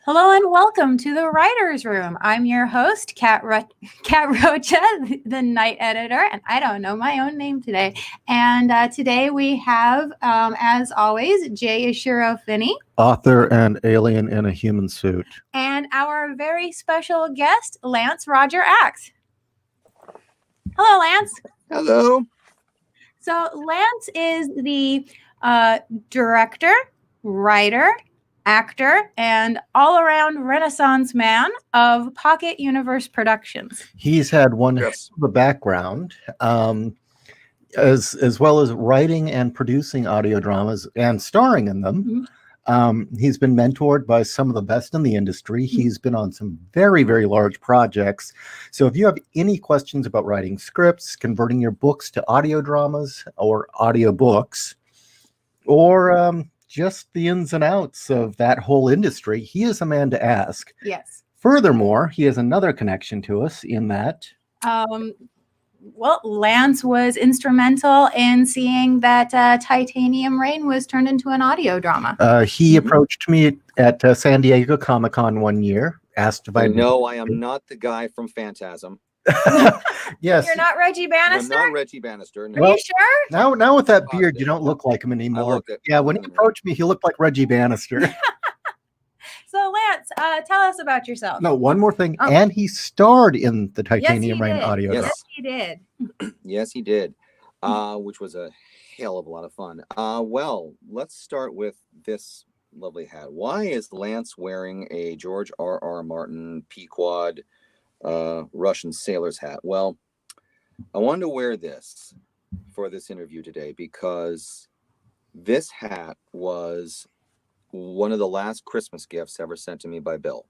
Hello and welcome to the Writer's Room. I'm your host, Kat Rocha, the night editor, and I don't know my own name today. And today we have, as always, J.Ishiro Finney. Author and alien in a human suit. And our very special guest, Lance Roger Axe. Hello, Lance. Hello. So Lance is the director, writer, actor, and all-around Renaissance man of Pocket Universe Productions. He's had one of the background, as well as writing and producing audio dramas and starring in them. He's been mentored by some of the best in the industry. He's been on some very, very large projects. So if you have any questions about writing scripts, converting your books to audio dramas or audiobooks, or just the ins and outs of that whole industry, he is a man to ask. Yes. Furthermore, he has another connection to us in that. Well, Lance was instrumental in seeing that Titanium Rain was turned into an audio drama. He approached me at San Diego Comic-Con one year, asked if I know I am not the guy from Phantasm. Yes. You're not Reggie Bannister? I'm not Reggie Bannister. No. Are you sure? Now with that beard, you don't look like him anymore. Yeah, when he approached me, he looked like Reggie Bannister. So, Lance, tell us about yourself. No, one more thing. Oh. And he starred in the Titanium Rain audio. Yes, he did. Yes, he did, which was a hell of a lot of fun. Well, let's start with this lovely hat. Why is Lance wearing a George R.R. Martin Pequod Russian sailor's hat? Well, I wanted to wear this for this interview today because this hat was one of the last Christmas gifts ever sent to me by Bill.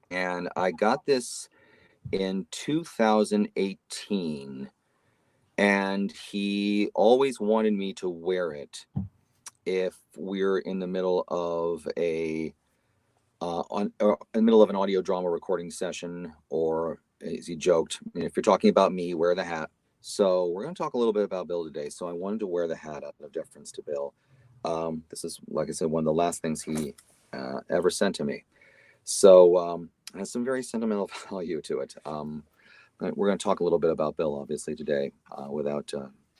And I got this in 2018, and he always wanted me to wear it if we're in the middle of in the middle of an audio drama recording session, or as he joked, if you're talking about me, wear the hat. So we're going to talk a little bit about Bill today. So I wanted to wear the hat out of deference to Bill. This is, like I said, one of the last things he ever sent to me. So it has some very sentimental value to it. We're going to talk a little bit about Bill, obviously, today, without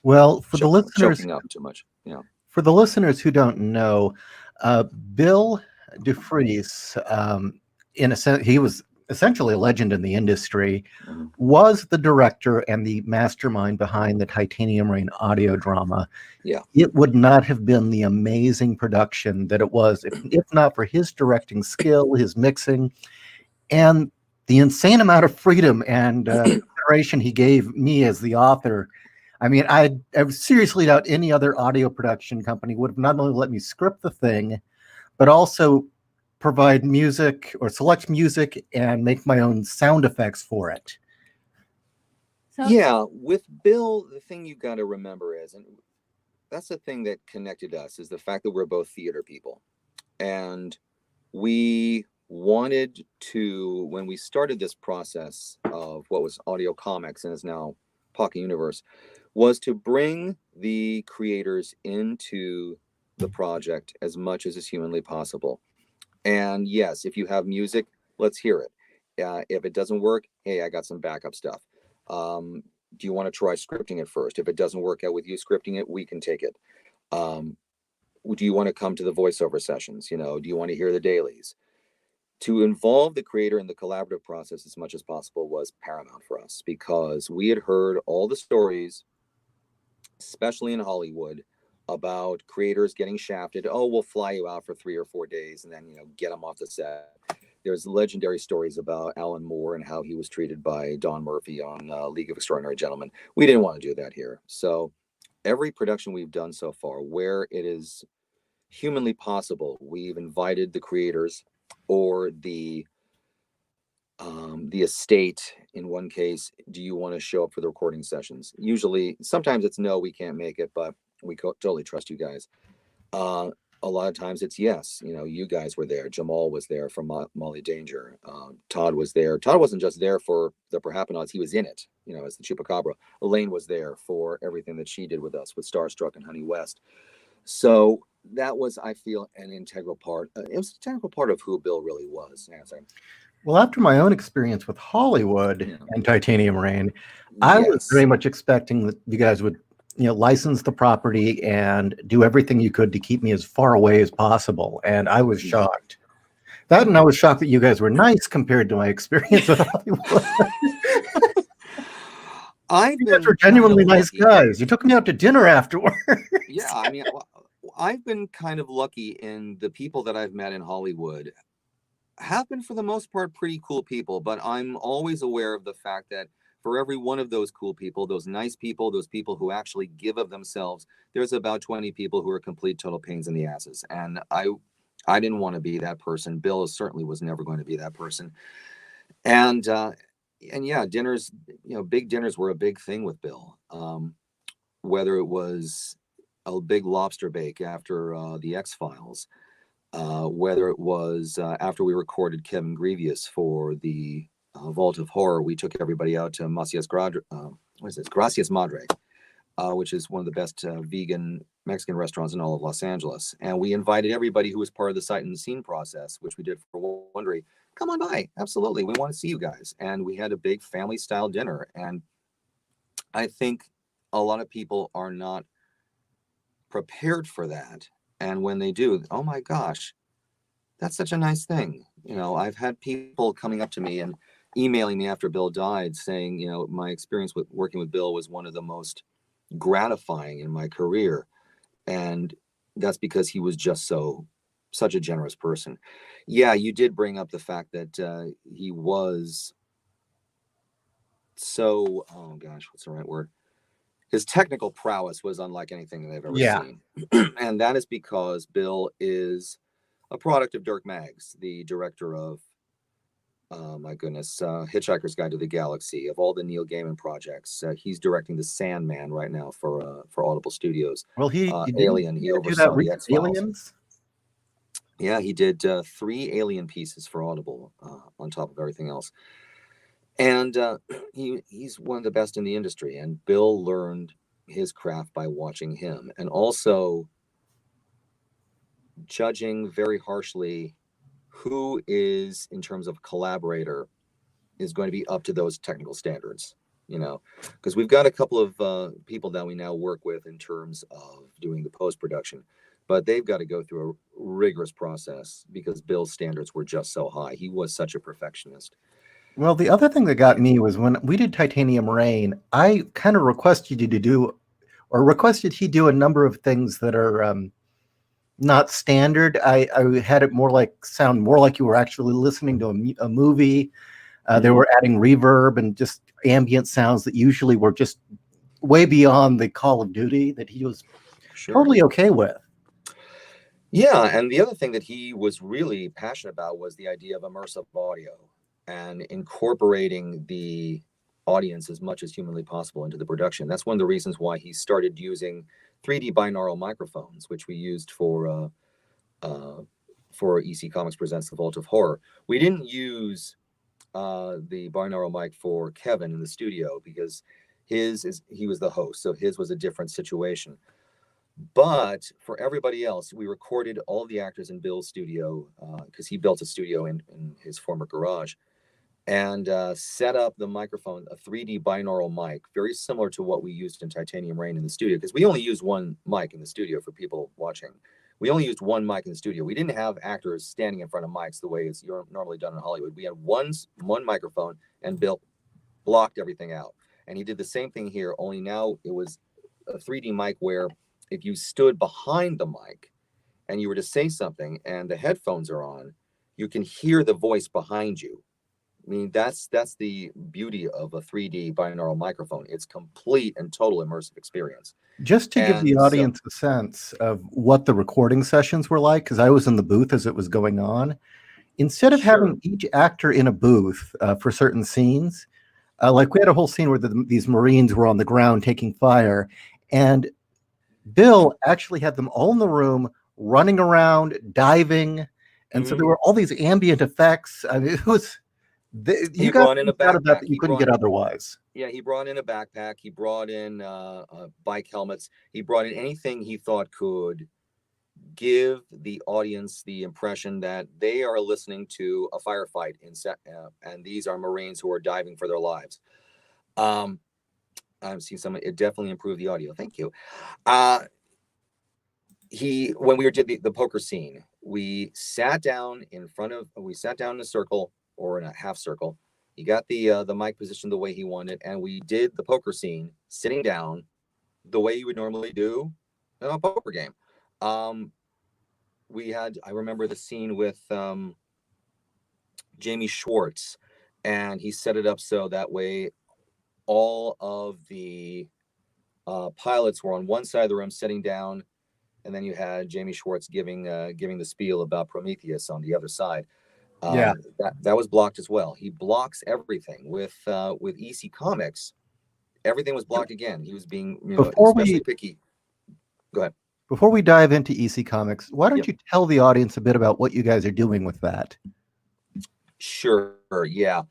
well, for the listeners, choking up too much. Yeah. For the listeners who don't know, Bill DeFries, in a sense, he was essentially a legend in the industry, was the director and the mastermind behind the Titanium Rain audio drama. Yeah. It would not have been the amazing production that it was if not for his directing skill, his mixing, and the insane amount of freedom and consideration he gave me as the author. I mean, I seriously doubt any other audio production company would have not only let me script the thing, but also provide music or select music and make my own sound effects for it. So, yeah, with Bill, the thing you got to remember is, and that's the thing that connected us, is the fact that we're both theater people. And we wanted to, when we started this process of what was Audio Comics and is now Pocket Universe, was to bring the creators into the project as much as is humanly possible. And yes, if you have music, let's hear it. If it doesn't work, hey, I got some backup stuff. Do you want to try scripting it first? If it doesn't work out with you scripting it, we can take it. Do you want to come to the voiceover sessions? Do you want to hear the dailies? To involve the creator in the collaborative process as much as possible was paramount for us, because we had heard all the stories, especially in Hollywood, about creators getting shafted. Oh, we'll fly you out for 3 or 4 days and then, get them off the set. There's legendary stories about Alan Moore and how he was treated by Don Murphy on League of Extraordinary Gentlemen. We didn't want to do that here. So every production we've done so far, where it is humanly possible, we've invited the creators or the estate. In one case, do you want to show up for the recording sessions? Usually, sometimes it's no, we can't make it, but we totally trust you guys. A lot of times it's yes. You guys were there. Jamal was there from Molly Danger. Todd was there. Todd wasn't just there for the Perhapanauts. He was in it, as the Chupacabra. Elaine was there for everything that she did with us with Starstruck and Honey West. So that was, I feel, an integral part. It was an integral part of who Bill really was. Yeah, sorry. Well, after my own experience with Hollywood Yeah. and Titanium Rain, I was Yes. very much expecting that you guys would, license the property and do everything you could to keep me as far away as possible. And I was shocked. That, and I was shocked that you guys were nice compared to my experience with Hollywood. You guys were genuinely nice guys. You took me out to dinner afterwards. Yeah, I mean, I've been kind of lucky in the people that I've met in Hollywood have been, for the most part, pretty cool people. But I'm always aware of the fact that for every one of those cool people, those nice people, those people who actually give of themselves, there's about 20 people who are complete total pains in the asses. And I didn't want to be that person. Bill certainly was never going to be that person. And yeah, dinners, big dinners were a big thing with Bill. Whether it was a big lobster bake after the X-Files, whether it was after we recorded Kevin Grievous for the Vault of Horror, we took everybody out to Gracias Madre, which is one of the best vegan Mexican restaurants in all of Los Angeles. And we invited everybody who was part of the sight and the scene process, which we did for Wondery. Come on by. Absolutely. We want to see you guys. And we had a big family style dinner. And I think a lot of people are not prepared for that. And when they do, oh my gosh, that's such a nice thing. I've had people coming up to me and emailing me after Bill died saying, my experience with working with Bill was one of the most gratifying in my career. And that's because he was just such a generous person. Yeah, you did bring up the fact that he was so, oh gosh, what's the right word? His technical prowess was unlike anything that they've ever seen. And that is because Bill is a product of Dirk Maggs, the director of, Hitchhiker's Guide to the Galaxy, of all the Neil Gaiman projects. He's directing The Sandman right now for Audible Studios. Well, he Alien, he oversaw the X-Files. Aliens? Yeah, he did 3 Alien pieces for Audible on top of everything else. And he's one of the best in the industry. And Bill learned his craft by watching him, and also judging very harshly who is, in terms of collaborator, is going to be up to those technical standards. Because we've got a couple of people that we now work with in terms of doing the post-production, but they've got to go through a rigorous process because Bill's standards were just so high. He was such a perfectionist. Well, the other thing that got me was when we did Titanium Rain, I kind of requested he do a number of things that are not standard. I had it sound more like you were actually listening to a movie. They were adding reverb and just ambient sounds that usually were just way beyond the Call of Duty that he was totally okay with. Yeah, and the other thing that he was really passionate about was the idea of immersive audio and incorporating the audience as much as humanly possible into the production. That's one of the reasons why he started using 3D binaural microphones, which we used for EC Comics Presents The Vault of Horror. We didn't use the binaural mic for Kevin in the studio because he was the host, so his was a different situation. But for everybody else, we recorded all the actors in Bill's studio because he built a studio in his former garage, and set up the microphone, a 3D binaural mic, very similar to what we used in Titanium Rain in the studio, because we only used one mic in the studio for people watching. We only used one mic in the studio. We didn't have actors standing in front of mics the way it's normally done in Hollywood. We had one microphone, and Bill blocked everything out. And he did the same thing here, only now it was a 3D mic where if you stood behind the mic and you were to say something and the headphones are on, you can hear the voice behind you. I mean, that's the beauty of a 3D binaural microphone. It's complete and total immersive experience. Just to give the audience a sense of what the recording sessions were like, because I was in the booth as it was going on, instead of having each actor in a booth for certain scenes, like we had a whole scene where these Marines were on the ground taking fire, and Bill actually had them all in the room, running around, diving, and so there were all these ambient effects. I mean, it was... you got out of that you couldn't get otherwise. Yeah, he brought in a backpack. He brought in bike helmets. He brought in anything he thought could give the audience the impression that they are listening to a firefight and these are Marines who are diving for their lives. I've seen someone, it definitely improved the audio. Thank you. When we did the poker scene, we sat down in a circle or in a half circle. He got the mic positioned the way he wanted, and we did the poker scene sitting down the way you would normally do in a poker game. I remember the scene with Jamie Schwartz, and he set it up so that way all of the pilots were on one side of the room sitting down, and then you had Jamie Schwartz giving the spiel about Prometheus on the other side. That was blocked as well. He blocks everything with EC Comics. Everything was blocked again. He was being especially picky. Go ahead. Before we dive into EC Comics, why don't you tell the audience a bit about what you guys are doing with that? Sure. Yeah.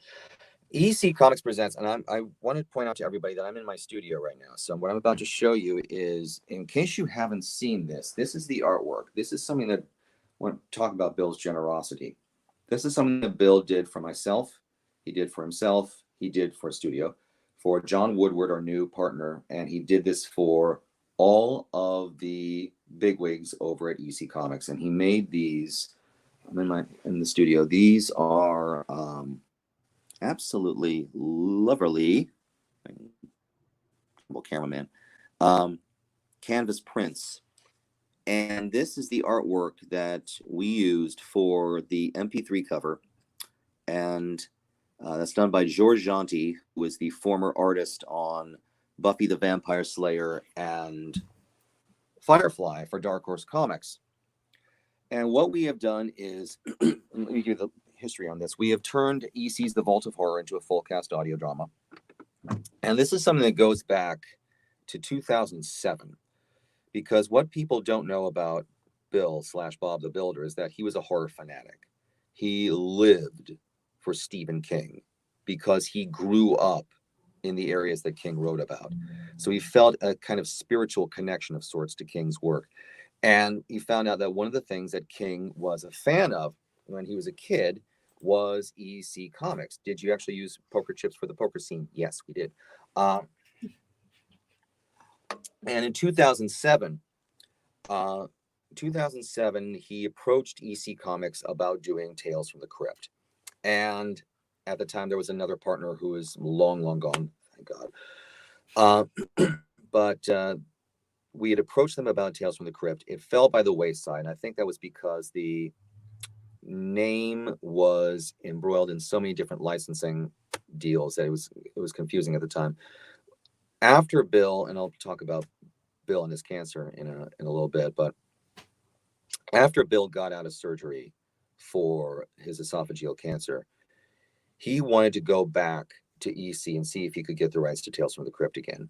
EC Comics presents, and I want to point out to everybody that I'm in my studio right now. So what I'm about to show you is, in case you haven't seen this is the artwork. This is something that I want to talk about Bill's generosity. This is something that Bill did for myself. He did for himself. He did for studio, for John Woodward, our new partner, and he did this for all of the bigwigs over at EC Comics. And he made these. I'm in the studio. These are absolutely lovely. Well, cameraman. Canvas prints. And this is the artwork that we used for the MP3 cover. And that's done by George Janti, who was the former artist on Buffy the Vampire Slayer and Firefly for Dark Horse Comics. And what we have done is, let me give you the history on this. We have turned EC's The Vault of Horror into a full cast audio drama. And this is something that goes back to 2007. Because what people don't know about Bill/Bob the Builder is that he was a horror fanatic. He lived for Stephen King because he grew up in the areas that King wrote about. So he felt a kind of spiritual connection of sorts to King's work. And he found out that one of the things that King was a fan of when he was a kid was EC Comics. Did you actually use poker chips for the poker scene? Yes, we did. And in 2007, he approached EC Comics about doing Tales from the Crypt. And at the time, there was another partner who is long, long gone, thank God. But we had approached them about Tales from the Crypt. It fell by the wayside. And I think that was because the name was embroiled in so many different licensing deals that it was confusing at the time. After Bill, and I'll talk about Bill and his cancer in a little bit, but after Bill got out of surgery for his esophageal cancer, he wanted to go back to EC and see if he could get the rights to Tales from the Crypt again.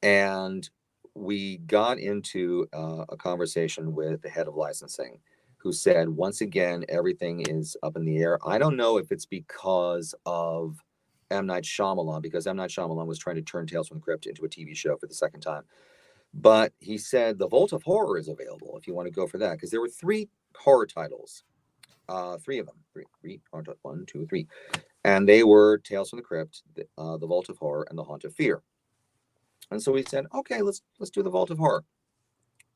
And we got into a conversation with the head of licensing, who said, once again, everything is up in the air. I don't know if it's because of M. Night Shyamalan, because M. Night Shyamalan was trying to turn Tales from the Crypt into a TV show for the second time. But he said the Vault of Horror is available if you want to go for that, because there were 3 horror titles, 3 of them, three, 1, 2, 3, and they were Tales from the Crypt, the Vault of Horror, and the Haunt of Fear. And so we said, okay, let's do the Vault of Horror.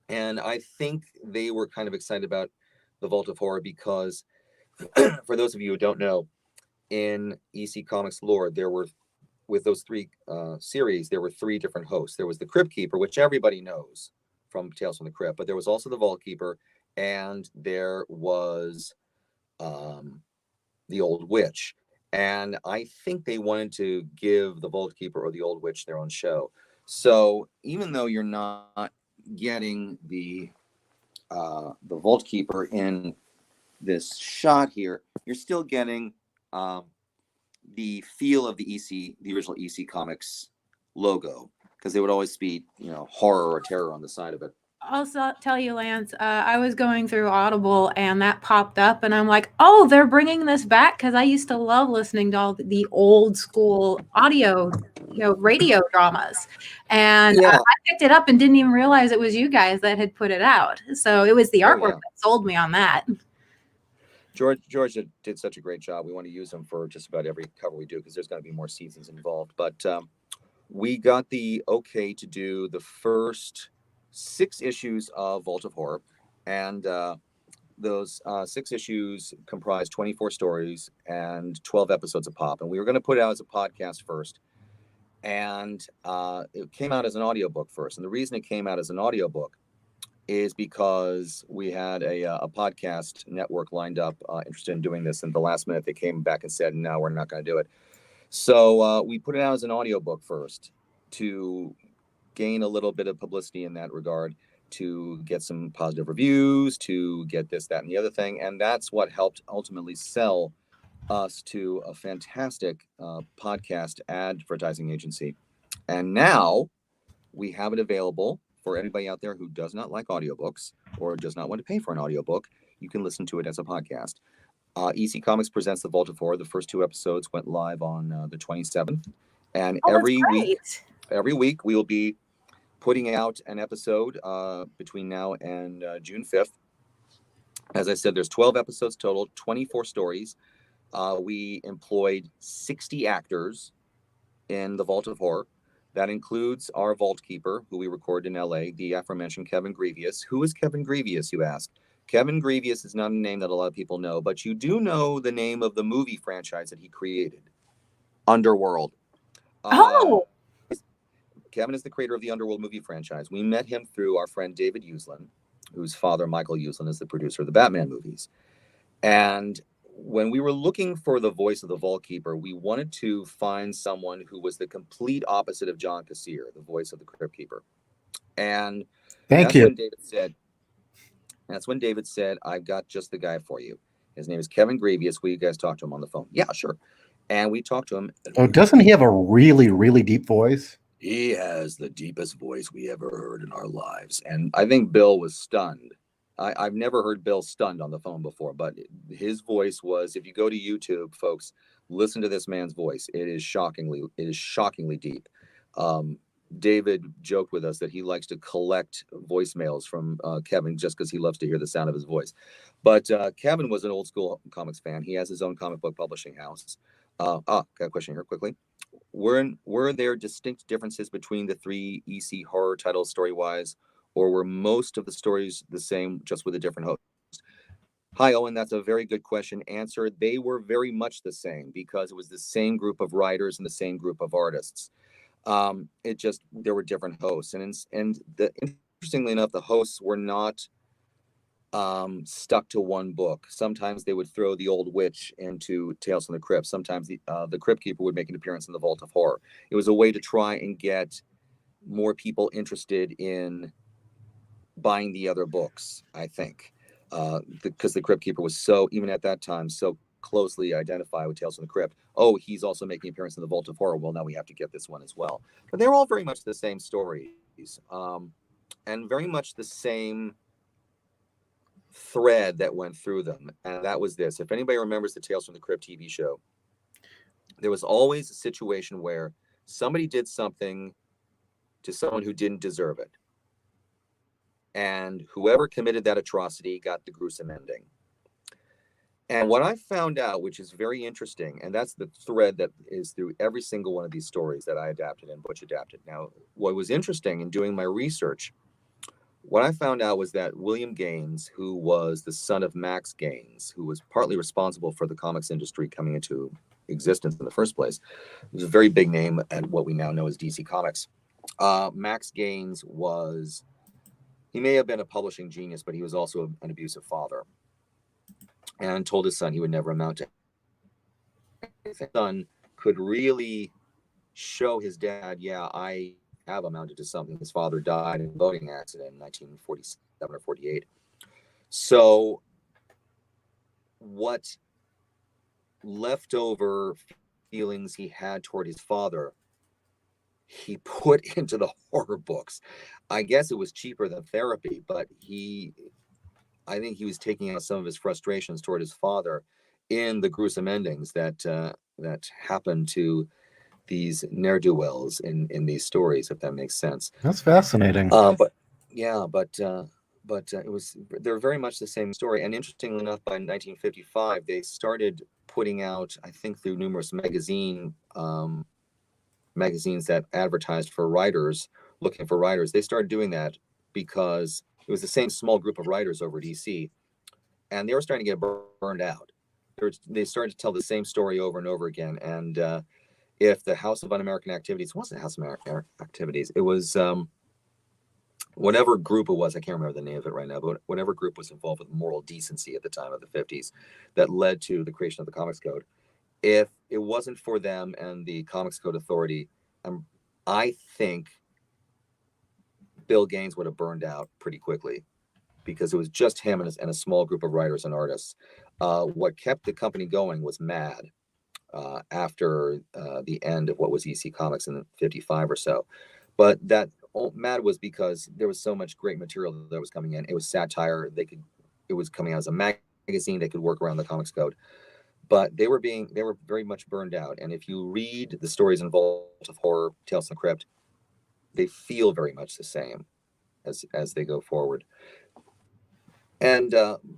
And I think they were kind of excited about the Vault of Horror because, for those of you who don't know, in EC Comics lore, there were, with those 3 series, there were 3 different hosts. There was the Crypt Keeper, which everybody knows from Tales from the Crypt, but there was also the Vault Keeper, and there was the Old Witch. And I think they wanted to give the Vault Keeper or the Old Witch their own show. So even though you're not getting the Vault Keeper in this shot here, you're still getting the feel of the original EC Comics logo, because they would always be, horror or terror on the side of it. tell you, Lance, I was going through Audible and that popped up, and I'm like, oh, they're bringing this back, because I used to love listening to all the old school audio, radio dramas. And Yeah. I picked it up and didn't even realize it was you guys that had put it out. So it was the artwork that sold me on that. George did such a great job. We want to use him for just about every cover we do, because there's going to be more seasons involved. But we got the okay to do the first 6 issues of Vault of Horror, and those 6 issues comprise 24 stories and 12 episodes of pop. And we were going to put it out as a podcast first, and it came out as an audiobook first. And the reason it came out as an audiobook is because we had a podcast network lined up interested in doing this, and the last minute they came back and said, no, we're not going to do it. So we put it out as an audiobook first to gain a little bit of publicity in that regard, to get some positive reviews, to get this, that, and the other thing. And that's what helped ultimately sell us to a fantastic podcast advertising agency. And now we have it available for anybody out there who does not like audiobooks or does not want to pay for an audiobook. You can listen to it as a podcast. EC Comics presents The Vault of Horror. The first 2 episodes went live on the 27th. And every week we will be putting out an episode between now and June 5th. As I said, there's 12 episodes total, 24 stories. We employed 60 actors in The Vault of Horror. That includes our vault keeper, who we record in LA, the aforementioned Kevin Grevious. Who is Kevin Grevious, you ask? Kevin Grevious is not a name that a lot of people know, but you do know the name of the movie franchise that he created, Underworld. Kevin is the creator of the Underworld movie franchise. We met him through our friend David Uslan, whose father, Michael Uslan, is the producer of the Batman movies. And when we were looking for the voice of the Vault Keeper, we wanted to find someone who was the complete opposite of John Kassir, the voice of the Crypt Keeper. And that's when David said, I've got just the guy for you. His name is Kevin Grevious. Will you guys talk to him on the phone? Yeah, sure. And we talked to him. Oh, doesn't he have a really, really deep voice? He has the deepest voice we ever heard in our lives. And I think Bill was stunned. I've never heard Bill stunned on the phone before, but his voice was, if you go to YouTube, folks, listen to this man's voice. It is shockingly deep. David joked with us that he likes to collect voicemails from Kevin just because he loves to hear the sound of his voice. But Kevin was an old school comics fan. He has his own comic book publishing house. Got a question here quickly. Were there distinct differences between the 3 EC horror titles story-wise, or were most of the stories the same, just with a different host? Hi, Owen. That's a very good question. Answer: they were very much the same, because it was the same group of writers and the same group of artists. It just, there were different hosts, and interestingly enough, the hosts were not stuck to one book. Sometimes they would throw the Old Witch into Tales from the Crypt. Sometimes the Crypt Keeper would make an appearance in the Vault of Horror. It was a way to try and get more people interested in buying the other books, I think, because the Crypt Keeper was so, even at that time, so closely identified with Tales from the Crypt. Oh, he's also making an appearance in the Vault of Horror. Well, now we have to get this one as well. But they're all very much the same stories, and very much the same thread that went through them. And that was this: if anybody remembers the Tales from the Crypt TV show, there was always a situation where somebody did something to someone who didn't deserve it, and whoever committed that atrocity got the gruesome ending. And what I found out, which is very interesting, and that's the thread that is through every single one of these stories that I adapted and Butch adapted. Now, what was interesting in doing my research, what I found out was that William Gaines, who was the son of Max Gaines, who was partly responsible for the comics industry coming into existence in the first place, was a very big name at what we now know as DC Comics. Max Gaines he may have been a publishing genius, but he was also an abusive father, and told his son he would never amount to anything. His son could really show his dad, yeah, I have amounted to something. His father died in a boating accident in 1947 or 48. So what leftover feelings he had toward his father he put into the horror books. I guess it was cheaper than therapy, but I think he was taking out some of his frustrations toward his father in the gruesome endings that happened to these ne'er-do-wells in these stories, if that makes sense. That's fascinating. But they're very much the same story. And interestingly enough, by 1955, they started putting out, I think through numerous magazines that advertised for writers, looking for writers. They started doing that because it was the same small group of writers over at DC, and they were starting to get burned out. They started to tell the same story over and over again. And if the House of Un-American Activities, it wasn't House of American Activities, it was whatever group it was, I can't remember the name of it right now, but whatever group was involved with moral decency at the time of the 50s that led to the creation of the Comics Code. If it wasn't for them and the Comics Code Authority, I think Bill Gaines would have burned out pretty quickly, because it was just him and a small group of writers and artists. What kept the company going was MAD after the end of what was EC Comics in 55 or so. But that MAD was because there was so much great material that was coming in. It was satire. It was coming out as a magazine. They could work around the Comics Code. But they were very much burned out. And if you read the stories in Vault of Horror, Tales from the Crypt, they feel very much the same as they go forward. And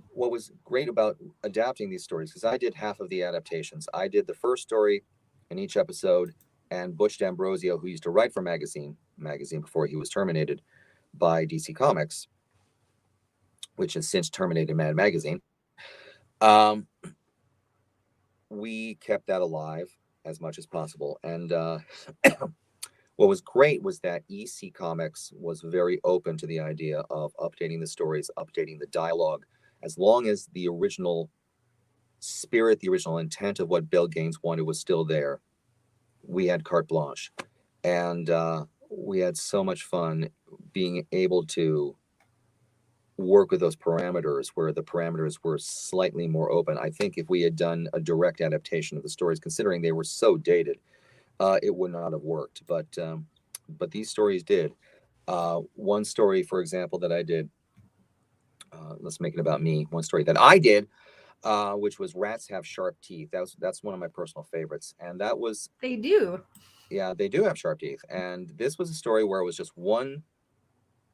what was great about adapting these stories, because I did half of the adaptations. I did the first story in each episode, and Butch D'Ambrosio, who used to write for magazine before he was terminated by DC Comics, which has since terminated Mad Magazine, we kept that alive as much as possible. And what was great was that EC Comics was very open to the idea of updating the stories, updating the dialogue, as long as the original spirit, the original intent of what Bill Gaines wanted was still there. We had carte blanche. And we had so much fun being able to work with those parameters, where the parameters were slightly more open. I think if we had done a direct adaptation of the stories, considering they were so dated, it would not have worked. But these stories did. One story, for example, that I did, let's make it about me. One story that I did, which was Rats Have Sharp Teeth. That's one of my personal favorites. And that was... They do. Yeah, they do have sharp teeth. And this was a story where it was just one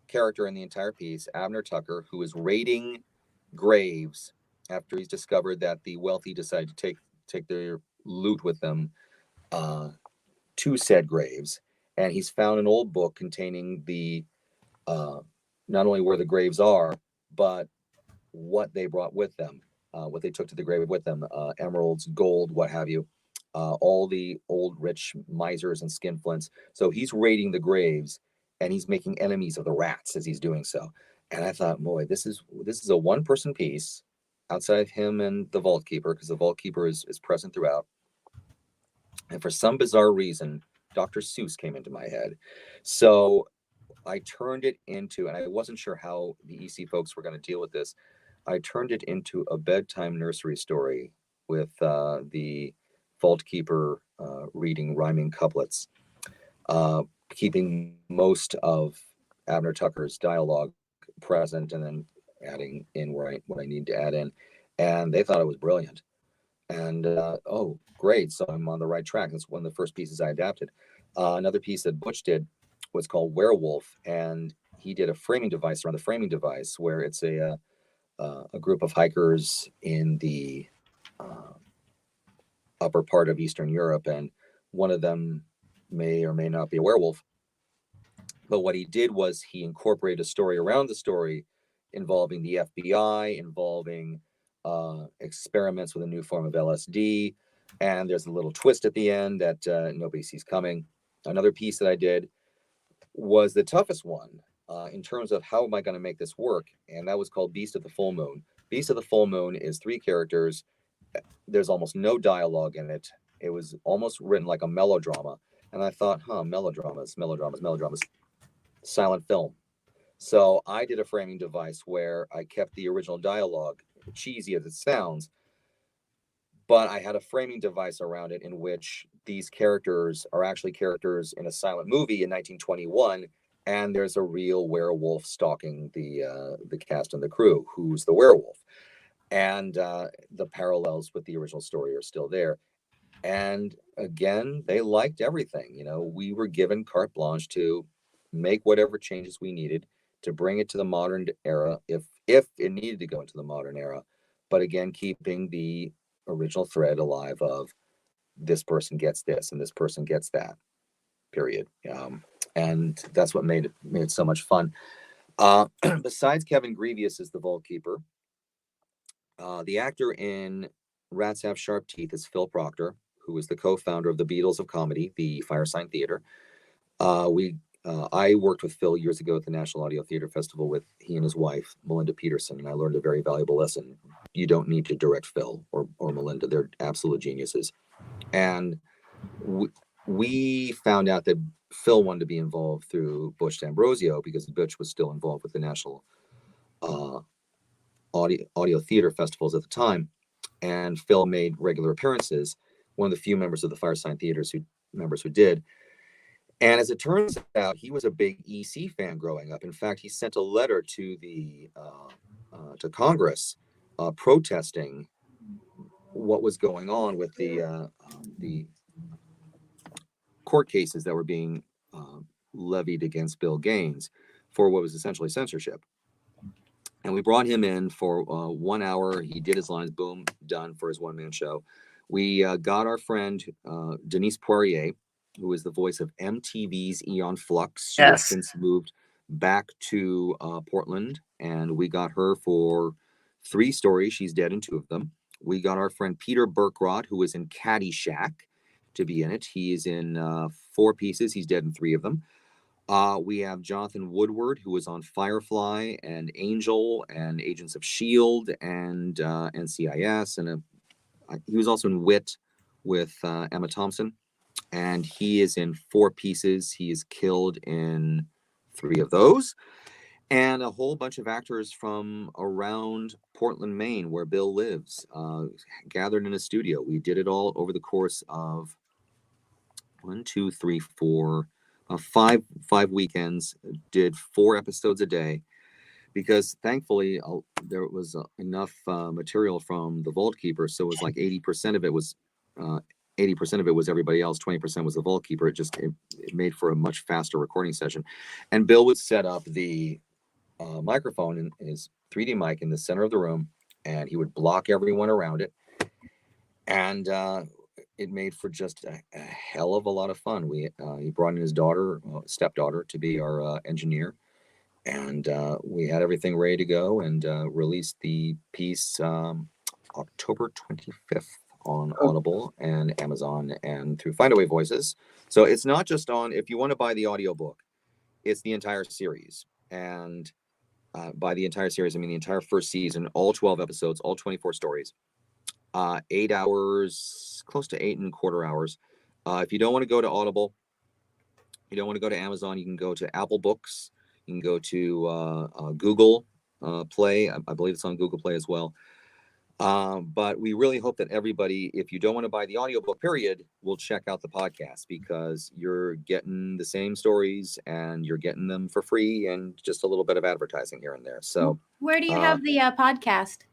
character in the entire piece, Abner Tucker, who is raiding graves after he's discovered that the wealthy decide to take their loot with them to said graves. And he's found an old book containing the not only where the graves are, but what they brought with them, what they took to the grave with them, emeralds, gold, what have you, all the old rich misers and skinflints. So he's raiding the graves, and he's making enemies of the rats as he's doing so. And I thought, boy, this is a one-person piece outside of him and the Vault Keeper, because the Vault Keeper is present throughout. And for some bizarre reason, Dr. Seuss came into my head. So I turned it into, and I wasn't sure how the EC folks were going to deal with this, I turned it into a bedtime nursery story with the Vault Keeper reading rhyming couplets, keeping most of Abner Tucker's dialogue present, and then adding in what I need to add in. And they thought it was brilliant. And oh, great. So I'm on the right track. That's one of the first pieces I adapted. Another piece that Butch did was called Werewolf, and he did a framing device around the framing device, where it's a group of hikers in the upper part of Eastern Europe, and one of them may or may not be a werewolf. But what he did was he incorporated a story around the story involving the FBI, involving experiments with a new form of LSD, and there's a little twist at the end that nobody sees coming. Another piece that I did was the toughest one in terms of how am I going to make this work, and that was called Beast of the Full Moon. Beast of the Full Moon is 3 characters. There's almost no dialogue in it. It was almost written like a melodrama, and I thought, melodramas, silent film. So I did a framing device where I kept the original dialogue, cheesy as it sounds, but I had a framing device around it in which these characters are actually characters in a silent movie in 1921, and there's a real werewolf stalking the cast and the crew, who's the werewolf, and the parallels with the original story are still there. And again, they liked everything. You know, we were given carte blanche to make whatever changes we needed to bring it to the modern era, if it needed to go into the modern era, but again, keeping the original thread alive of this person gets this and this person gets that, period. And that's what made it so much fun. Besides Kevin Greavius as the Vault Keeper, the actor in Rats Have Sharp Teeth is Phil Proctor, who is the co-founder of the Beatles of Comedy, the Firesign Theater. I worked with Phil years ago at the National Audio Theater Festival with he and his wife, Melinda Peterson, and I learned a very valuable lesson. You don't need to direct Phil or Melinda. They're absolute geniuses. And we found out that Phil wanted to be involved through Butch D'Ambrosio because Butch was still involved with the National Audio Theater Festivals at the time. And Phil made regular appearances, one of the few members of the Firesign Theaters who did. And as it turns out, he was a big EC fan growing up. In fact, he sent a letter to to Congress protesting what was going on with the court cases that were being levied against Bill Gaines for what was essentially censorship. And we brought him in for 1 hour. He did his lines, boom, done for his one-man show. We got our friend Denise Poirier, who is the voice of MTV's Aeon Flux. She has since moved back to Portland, and we got her for 3 stories. She's dead in 2 of them. We got our friend Peter Burkrot, who is in Caddyshack, to be in it. He is in 4 pieces. He's dead in 3 of them. We have Jonathan Woodward, who was on Firefly and Angel and Agents of S.H.I.E.L.D. and NCIS. And he was also in Wit with Emma Thompson. And he is in 4 pieces. He is killed in 3 of those. And a whole bunch of actors from around Portland, Maine, where Bill lives, gathered in a studio. We did it all over the course of 5 weekends, did 4 episodes a day, because thankfully there was enough material from the Vault Keeper. So it was like 80% of it was 80% of it was everybody else, 20% was the Vault Keeper. It made for a much faster recording session. And Bill would set up the microphone in his 3D mic in the center of the room, and he would block everyone around it. And it made for just a hell of a lot of fun. He brought in his stepdaughter, to be our engineer. And we had everything ready to go and released the piece October 25th. On Audible and Amazon and through Findaway Voices. So it's not just on, if you want to buy the audiobook, it's the entire series. And by the entire series, I mean the entire first season, all 12 episodes, all 24 stories, 8 hours, close to 8.25 hours. If you don't want to go to Audible, you don't want to go to Amazon, you can go to Apple Books, you can go to Google Play. I believe it's on Google Play as well. But we really hope that everybody, if you don't want to buy the audiobook, period, will check out the podcast, because you're getting the same stories and you're getting them for free and just a little bit of advertising here and there. So where do you have the podcast?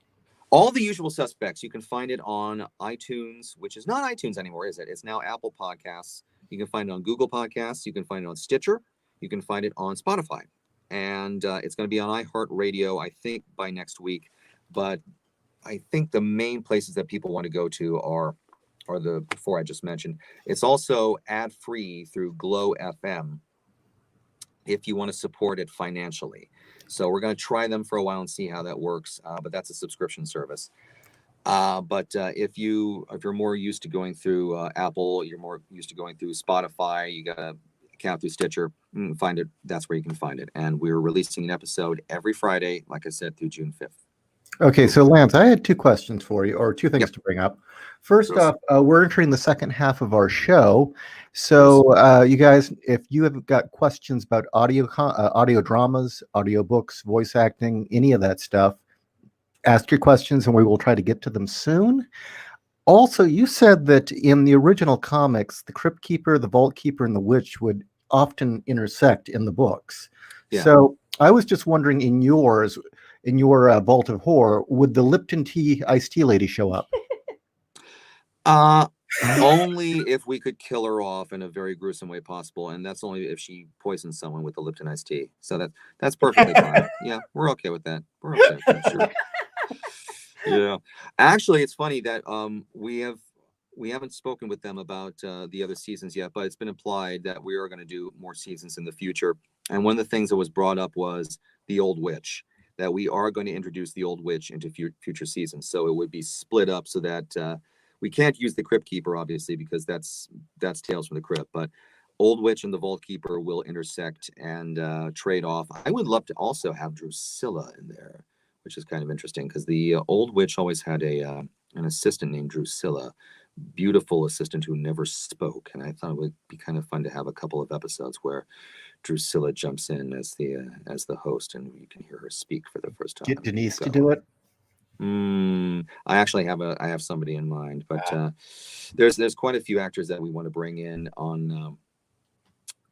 All the usual suspects. You can find it on iTunes, which is not iTunes anymore, is it? It's now Apple Podcasts. You can find it on Google Podcasts. You can find it on Stitcher. You can find it on Spotify. And it's going to be on iHeartRadio, I think, by next week. But I think the main places that people want to go to are the 4 I just mentioned. It's also ad-free through Glow FM if you want to support it financially. So we're going to try them for a while and see how that works. But that's a subscription service. But if you're more used to going through Apple, you're more used to going through Spotify, you got to account through Stitcher, find it. That's where you can find it. And we're releasing an episode every Friday, like I said, through June 5th. Okay, so Lance, I had 2 questions for you, or 2 things to bring up. First off, we're entering the second half of our show. So you guys, if you have got questions about audio dramas, audiobooks, voice acting, any of that stuff, ask your questions and we will try to get to them soon. Also, you said that in the original comics, the Crypt Keeper, the Vault Keeper, and the Witch would often intersect in the books. Yeah. So I was just wondering, in your Vault of Horror, would the Lipton tea iced tea lady show up? Only if we could kill her off in a very gruesome way possible, and that's only if she poisons someone with the Lipton iced tea. So that's perfectly fine. Yeah, we're okay with that. We're okay with that, sure. Yeah, actually, it's funny that we haven't spoken with them about the other seasons yet, but it's been implied that we are going to do more seasons in the future. And one of the things that was brought up was the Old Witch, that we are going to introduce the Old Witch into future seasons. So it would be split up so that we can't use the Crypt Keeper, obviously, because that's Tales from the Crypt. But Old Witch and the Vault Keeper will intersect and trade off. I would love to also have Drusilla in there, which is kind of interesting because the Old Witch always had an assistant named Drusilla, beautiful assistant who never spoke, and I thought it would be kind of fun to have a couple of episodes where Drusilla jumps in as the host, and you can hear her speak for the first time. Get Denise to do it. I actually have somebody in mind, but there's quite a few actors that we want to bring in on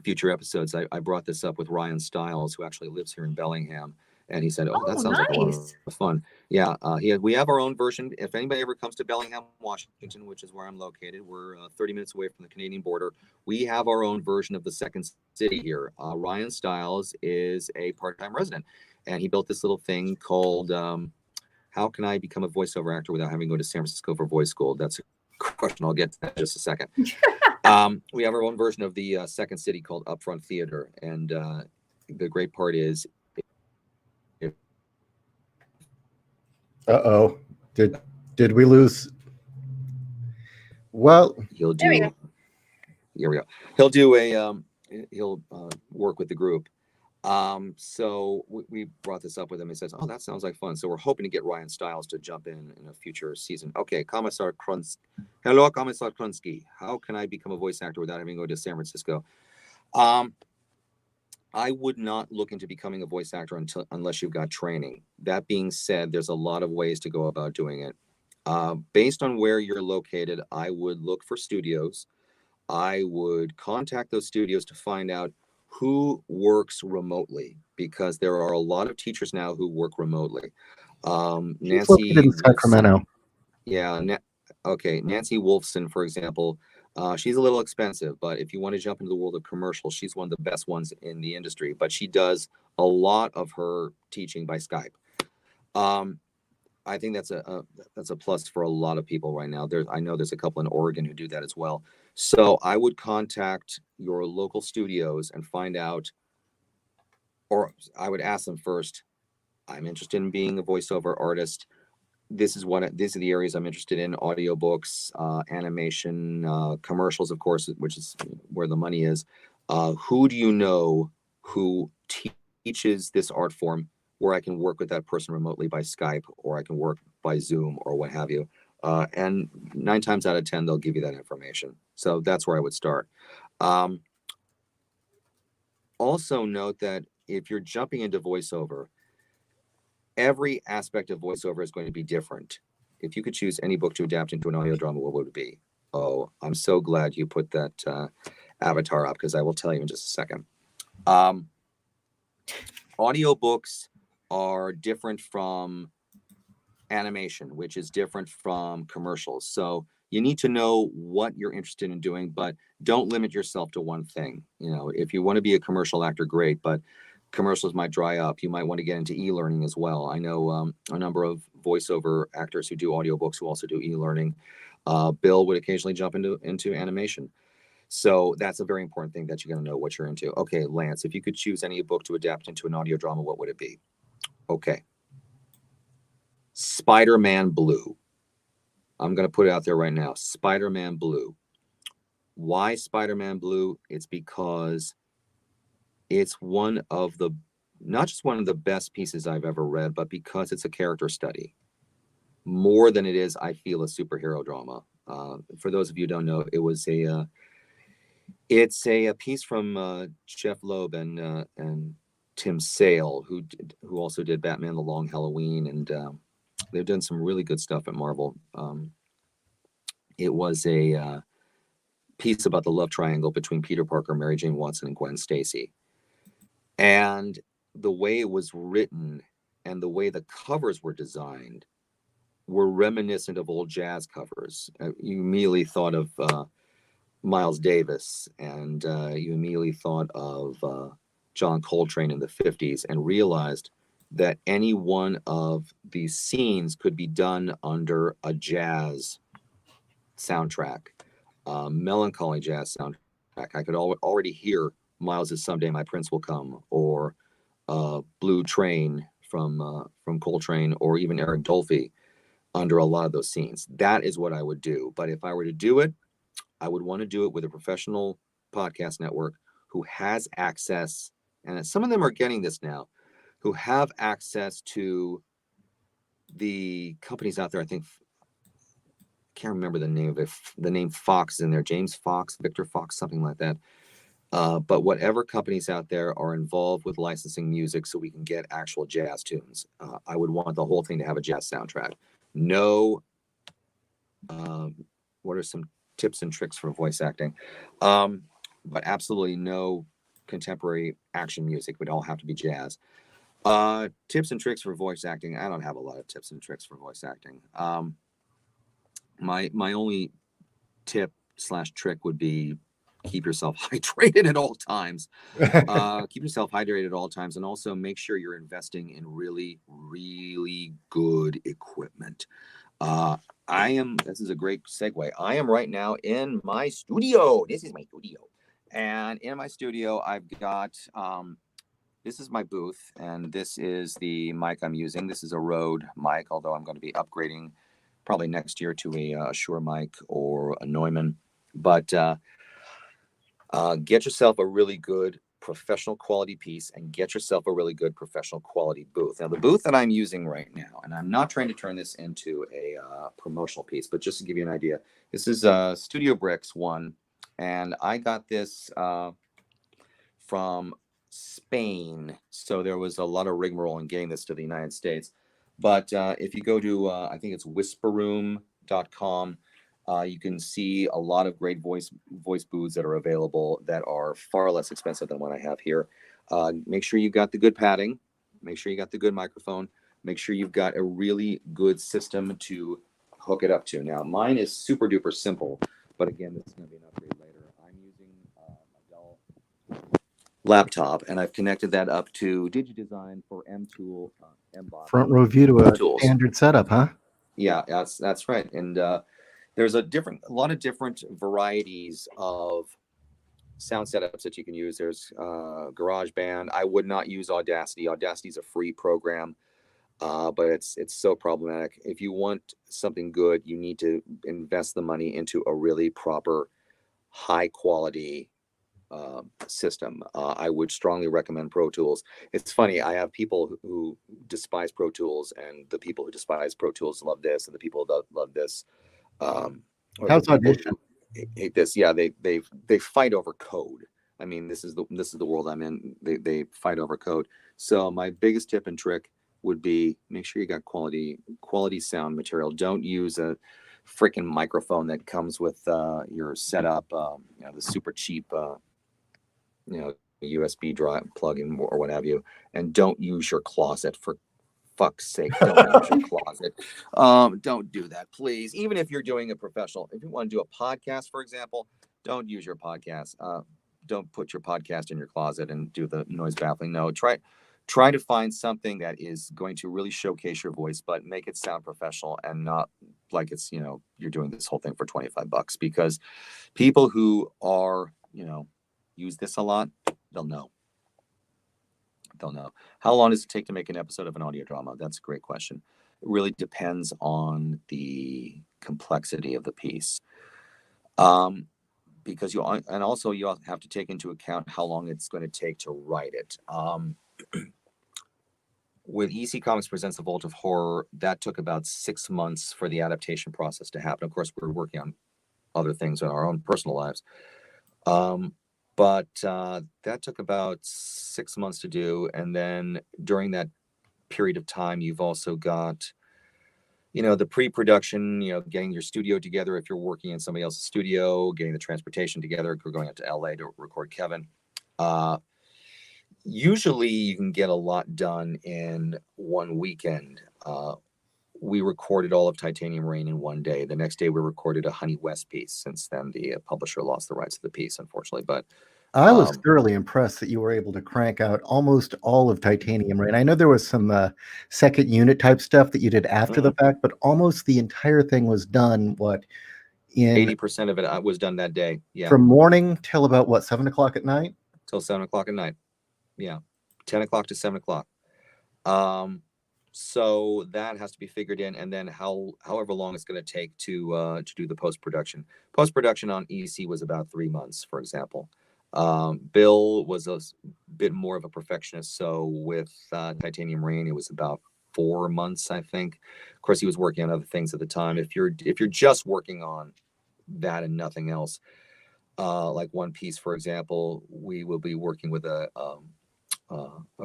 future episodes. I brought this up with Ryan Stiles, who actually lives here in Bellingham. And he said, "Oh, that sounds like a lot of fun." Yeah, we have our own version. If anybody ever comes to Bellingham, Washington, which is where I'm located, we're 30 minutes away from the Canadian border. We have our own version of the second city here. Ryan Stiles is a part-time resident, and he built this little thing called "How Can I Become a Voiceover Actor Without Having to Go to San Francisco for Voice School?" That's a question. I'll get to that in just a second. We have our own version of the second city called Upfront Theater, and the great part is. Uh-oh. Did we lose? Well, He'll do. Here we go. He'll do he'll work with the group. So we brought this up with him. He says, "Oh, that sounds like fun." So we're hoping to get Ryan Stiles to jump in a future season. Okay, Commissar Krunsky. Hello, Commissar Krunsky. How can I become a voice actor without having to go to San Francisco? I would not look into becoming a voice actor unless you've got training. That being said, there's a lot of ways to go about doing it. Based on where you're located, I would look for studios. I would contact those studios to find out who works remotely, because there are a lot of teachers now who work remotely. Nancy in Sacramento. Okay, Nancy Wolfson, for example. She's a little expensive, but if you want to jump into the world of commercials, she's one of the best ones in the industry. But she does a lot of her teaching by Skype. I think that's a plus for a lot of people right now. I know there's a couple in Oregon who do that as well. So I would contact your local studios and find out, or I would ask them first, I'm interested in being a voiceover artist. These are the areas I'm interested in: audiobooks, animation, commercials, of course, which is where the money is. Who do you know who teaches this art form, where I can work with that person remotely by Skype, or I can work by Zoom, or what have you? And 9 times out of 10, they'll give you that information. So that's where I would start. Also note that if you're jumping into voiceover, every aspect of voiceover is going to be different. If you could choose any book to adapt into an audio drama, what would it be? Oh, I'm so glad you put that avatar up, because I will tell you in just a second. Audiobooks are different from animation, which is different from commercials. So you need to know what you're interested in doing, but don't limit yourself to one thing. You know, if you want to be a commercial actor, great, but commercials might dry up. You might want to get into e-learning as well. I know a number of voiceover actors who do audiobooks who also do e-learning. Bill would occasionally jump into animation. So that's a very important thing, that you're going to know what you're into. Okay, Lance, if you could choose any book to adapt into an audio drama, what would it be? Okay. Spider-Man Blue. I'm going to put it out there right now. Spider-Man Blue. Why Spider-Man Blue? It's because it's not just one of the best pieces I've ever read, but because it's a character study more than it is, I feel, a superhero drama. For those of you who don't know, it's a piece from Jeff Loeb and Tim Sale, who also did Batman: The Long Halloween, and they've done some really good stuff at Marvel. It was a piece about the love triangle between Peter Parker, Mary Jane Watson, and Gwen Stacy. And the way it was written and the way the covers were designed were reminiscent of old jazz covers. You immediately thought of Miles Davis, and you immediately thought of John Coltrane in the 50s, and realized that any one of these scenes could be done under a jazz soundtrack, melancholy jazz soundtrack. I could already hear Miles's "Someday My Prince Will Come," or "Blue Train" from Coltrane, or even Eric Dolphy under a lot of those scenes. That is what I would do. But if I were to do it, I would want to do it with a professional podcast network who has access, and some of them are getting this now, who have access to the companies out there. I think, can't remember the name of it. The name Fox is in there, James Fox, Victor Fox, something like that. But whatever companies out there are involved with licensing music so we can get actual jazz tunes, I would want the whole thing to have a jazz soundtrack. No, what are some tips and tricks for voice acting? But absolutely no contemporary action music. Would all have to be jazz. Tips and tricks for voice acting. I don't have a lot of tips and tricks for voice acting. My only tip / trick would be keep yourself hydrated at all times. Keep yourself hydrated at all times, and also make sure you're investing in really, really good equipment. This is a great segue. I am right now in my studio. This is my studio. And in my studio, I've got, this is my booth, and this is the mic I'm using. This is a Rode mic, although I'm going to be upgrading probably next year to a Shure mic or a Neumann. But get yourself a really good professional quality piece, and get yourself a really good professional quality booth. Now, the booth that I'm using right now, and I'm not trying to turn this into a promotional piece, but just to give you an idea, this is Studio Bricks 1, and I got this from Spain. So there was a lot of rigmarole in getting this to the United States. But if you go to, I think it's whisperroom.com, you can see a lot of great voice booths that are available that are far less expensive than what I have here. Make sure you've got the good padding. Make sure you got the good microphone. Make sure you've got a really good system to hook it up to. Now, mine is super duper simple, but again, this is going to be an upgrade later. I'm using a Dell laptop, and I've connected that up to DigiDesign for M-Tool, M-Box. Front row view to a tools. Standard setup, huh? Yeah, that's right. And there's a lot of different varieties of sound setups that you can use. There's GarageBand. I would not use Audacity. Audacity is a free program, but it's so problematic. If you want something good, you need to invest the money into a really proper, high quality system. I would strongly recommend Pro Tools. It's funny, I have people who despise Pro Tools, and the people who despise Pro Tools love this, and the people that love this How's Audition? hate this. Yeah, they fight over code. I mean, this is the world I'm in. They fight over code. So my biggest tip and trick would be make sure you got quality sound material. Don't use a freaking microphone that comes with your setup, the super cheap USB drive plug-in or what have you, and don't use your closet, for fuck's sake. Don't use your closet. Don't do that, please. Even if you're doing a professional, if you want to do a podcast, for example, don't use your podcast. Don't put your podcast in your closet and do the noise baffling. No, try to find something that is going to really showcase your voice, but make it sound professional and not like it's, you're doing this whole thing for $25, because people who are, use this a lot, they'll know. How long does it take to make an episode of an audio drama? That's a great question. It really depends on the complexity of the piece. Because you have to take into account how long it's going to take to write it. With EC Comics Presents The Vault of Horror, that took about 6 months for the adaptation process to happen. Of course, we're working on other things in our own personal lives. But that took about 6 months to do. And then during that period of time, you've also got the pre-production, getting your studio together if you're working in somebody else's studio, getting the transportation together. We're going up to LA to record Kevin. Usually you can get a lot done in one weekend. We recorded all of Titanium Rain in one day. The next day we recorded a Honey West piece. Since then, the publisher lost the rights to the piece, unfortunately. But I was thoroughly impressed that you were able to crank out almost all of Titanium Rain. I know there was some second unit type stuff that you did after the fact, but almost the entire thing was done, in 80% of it was done that day. Yeah. From morning till about 7 o'clock at night? Till 7 o'clock at night. Yeah. 10 o'clock to 7 o'clock. So that has to be figured in, and then however long it's going to take to do the post-production. Post-production on EC was about 3 months, for example. Bill was a bit more of a perfectionist, so with Titanium Rain, it was about 4 months, I think. Of course, he was working on other things at the time. If you're just working on that and nothing else, like One Piece, for example, we will be working with a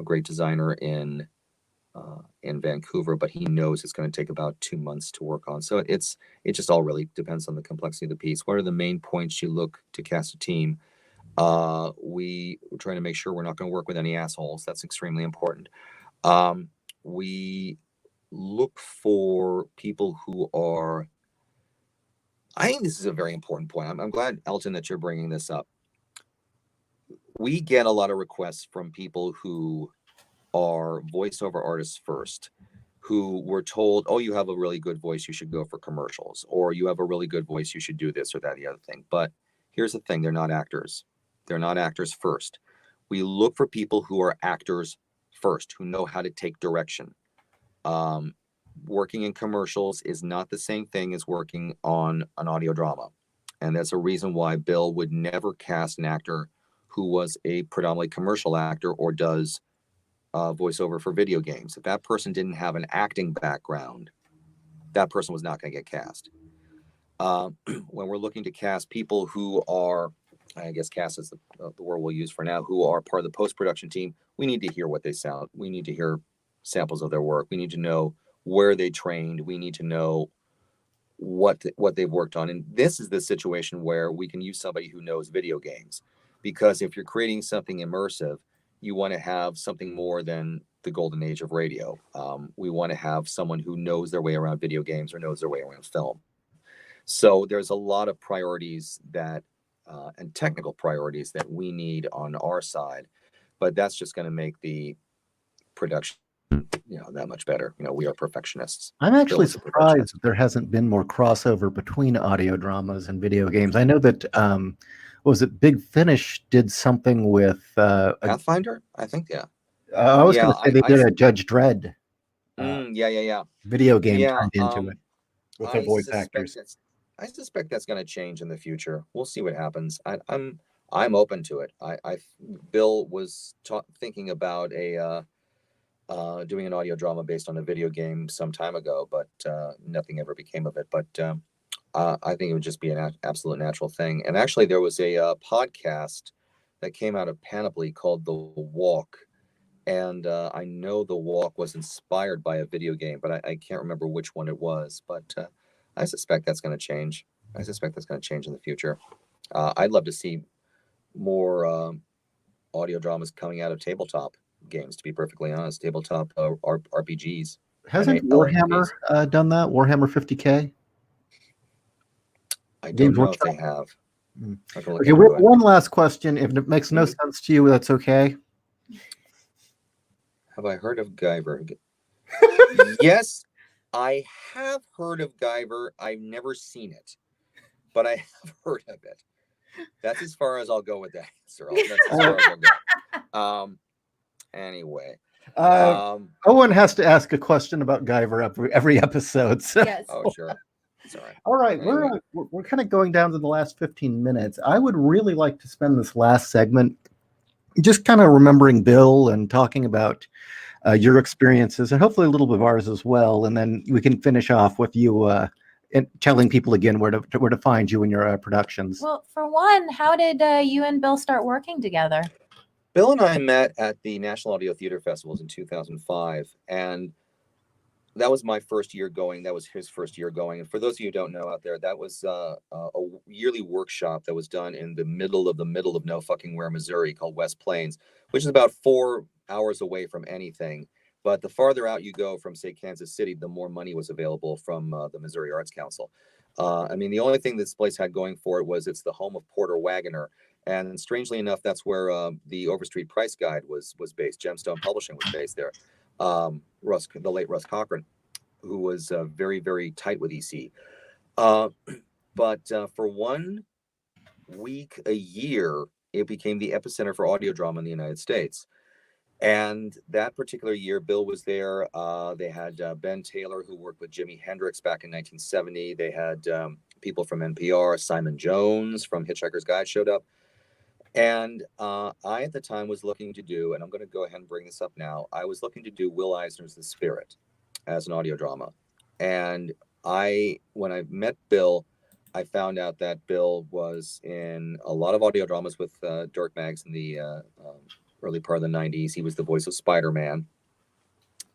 great designer in Vancouver, but he knows it's going to take about 2 months to work on. So it just all really depends on the complexity of the piece. What are the main points you look to cast a team? We're trying to make sure we're not going to work with any assholes. That's extremely important. We look for people who are, I think this is a very important point. I'm glad, Elton, that you're bringing this up. We get a lot of requests from people who are voiceover artists first, who were told, oh, you have a really good voice, you should go for commercials, or you have a really good voice, you should do this or that, the other thing. But here's the thing, they're not actors. They're not actors first. We look for people who are actors first, who know how to take direction. Working in commercials is not the same thing as working on an audio drama. And that's a reason why Bill would never cast an actor who was a predominantly commercial actor or does voiceover for video games. If that person didn't have an acting background, that person was not going to get cast. When we're looking to cast people who are, I guess cast is the word we'll use for now, who are part of the post-production team, we need to hear what they sound. We need to hear samples of their work. We need to know where they trained. We need to know what they've worked on. And this is the situation where we can use somebody who knows video games, because if you're creating something immersive, you want to have something more than the golden age of radio. We want to have someone who knows their way around video games or knows their way around film. So there's a lot of priorities that and technical priorities that we need on our side, but that's just going to make the production that much better. We are perfectionists. I'm actually surprised that there hasn't been more crossover between audio dramas and video games. I know that was it Big Finish did something with Pathfinder, I think. Yeah, I was going to say they did a Judge Dredd video video game turned into it with their voice actors. I suspect that's going to change in the future. We'll see what happens. I'm open to it. Bill was thinking about doing an audio drama based on a video game some time ago, but nothing ever became of it. But I think it would just be an absolute natural thing. And actually, there was a podcast that came out of Panoply called The Walk. And I know The Walk was inspired by a video game, but I can't remember which one it was. But I suspect that's going to change. I suspect that's going to change in the future. I'd love to see more audio dramas coming out of tabletop games, to be perfectly honest. Tabletop RPGs. Hasn't Warhammer done that? Warhammer 50K? I don't know if they have. Okay, one last question. If it makes no sense to you, that's okay. Have I heard of Guyver? Yes, I have heard of Guyver. I've never seen it, but I have heard of it. That's as far as I'll go with that answer. That's as far as I'll go. Anyway. Owen has to ask a question about Guyver every episode. So. Yes. Oh, sure. Sorry. All right, anyway. We're kind of going down to the last 15 minutes. I would really like to spend this last segment just kind of remembering Bill and talking about your experiences and hopefully a little bit of ours as well. And then we can finish off with you and telling people again where to find you in your productions. Well, for one, how did you and Bill start working together? Bill and I met at the National Audio Theater Festivals in 2005, and that was my first year going. That was his first year going. And for those of you who don't know out there, that was a yearly workshop that was done in the middle of no fucking where, Missouri, called West Plains, which is about 4 hours away from anything. But the farther out you go from, say, Kansas City, the more money was available from the Missouri Arts Council. I mean, the only thing this place had going for it was it's the home of Porter Wagoner. And strangely enough, that's where the Overstreet Price Guide was based. Gemstone Publishing was based there. The late Russ Cochran, who was very, very tight with EC. But for 1 week a year, it became the epicenter for audio drama in the United States. And that particular year, Bill was there. They had Ben Taylor, who worked with Jimi Hendrix back in 1970. They had people from NPR. Simon Jones from Hitchhiker's Guide showed up. And I, at the time, was looking to do, and I'm going to go ahead and bring this up now, I was looking to do Will Eisner's The Spirit as an audio drama. And when I met Bill, I found out that Bill was in a lot of audio dramas with Dirk Maggs in the early part of the 90s. He was the voice of Spider-Man.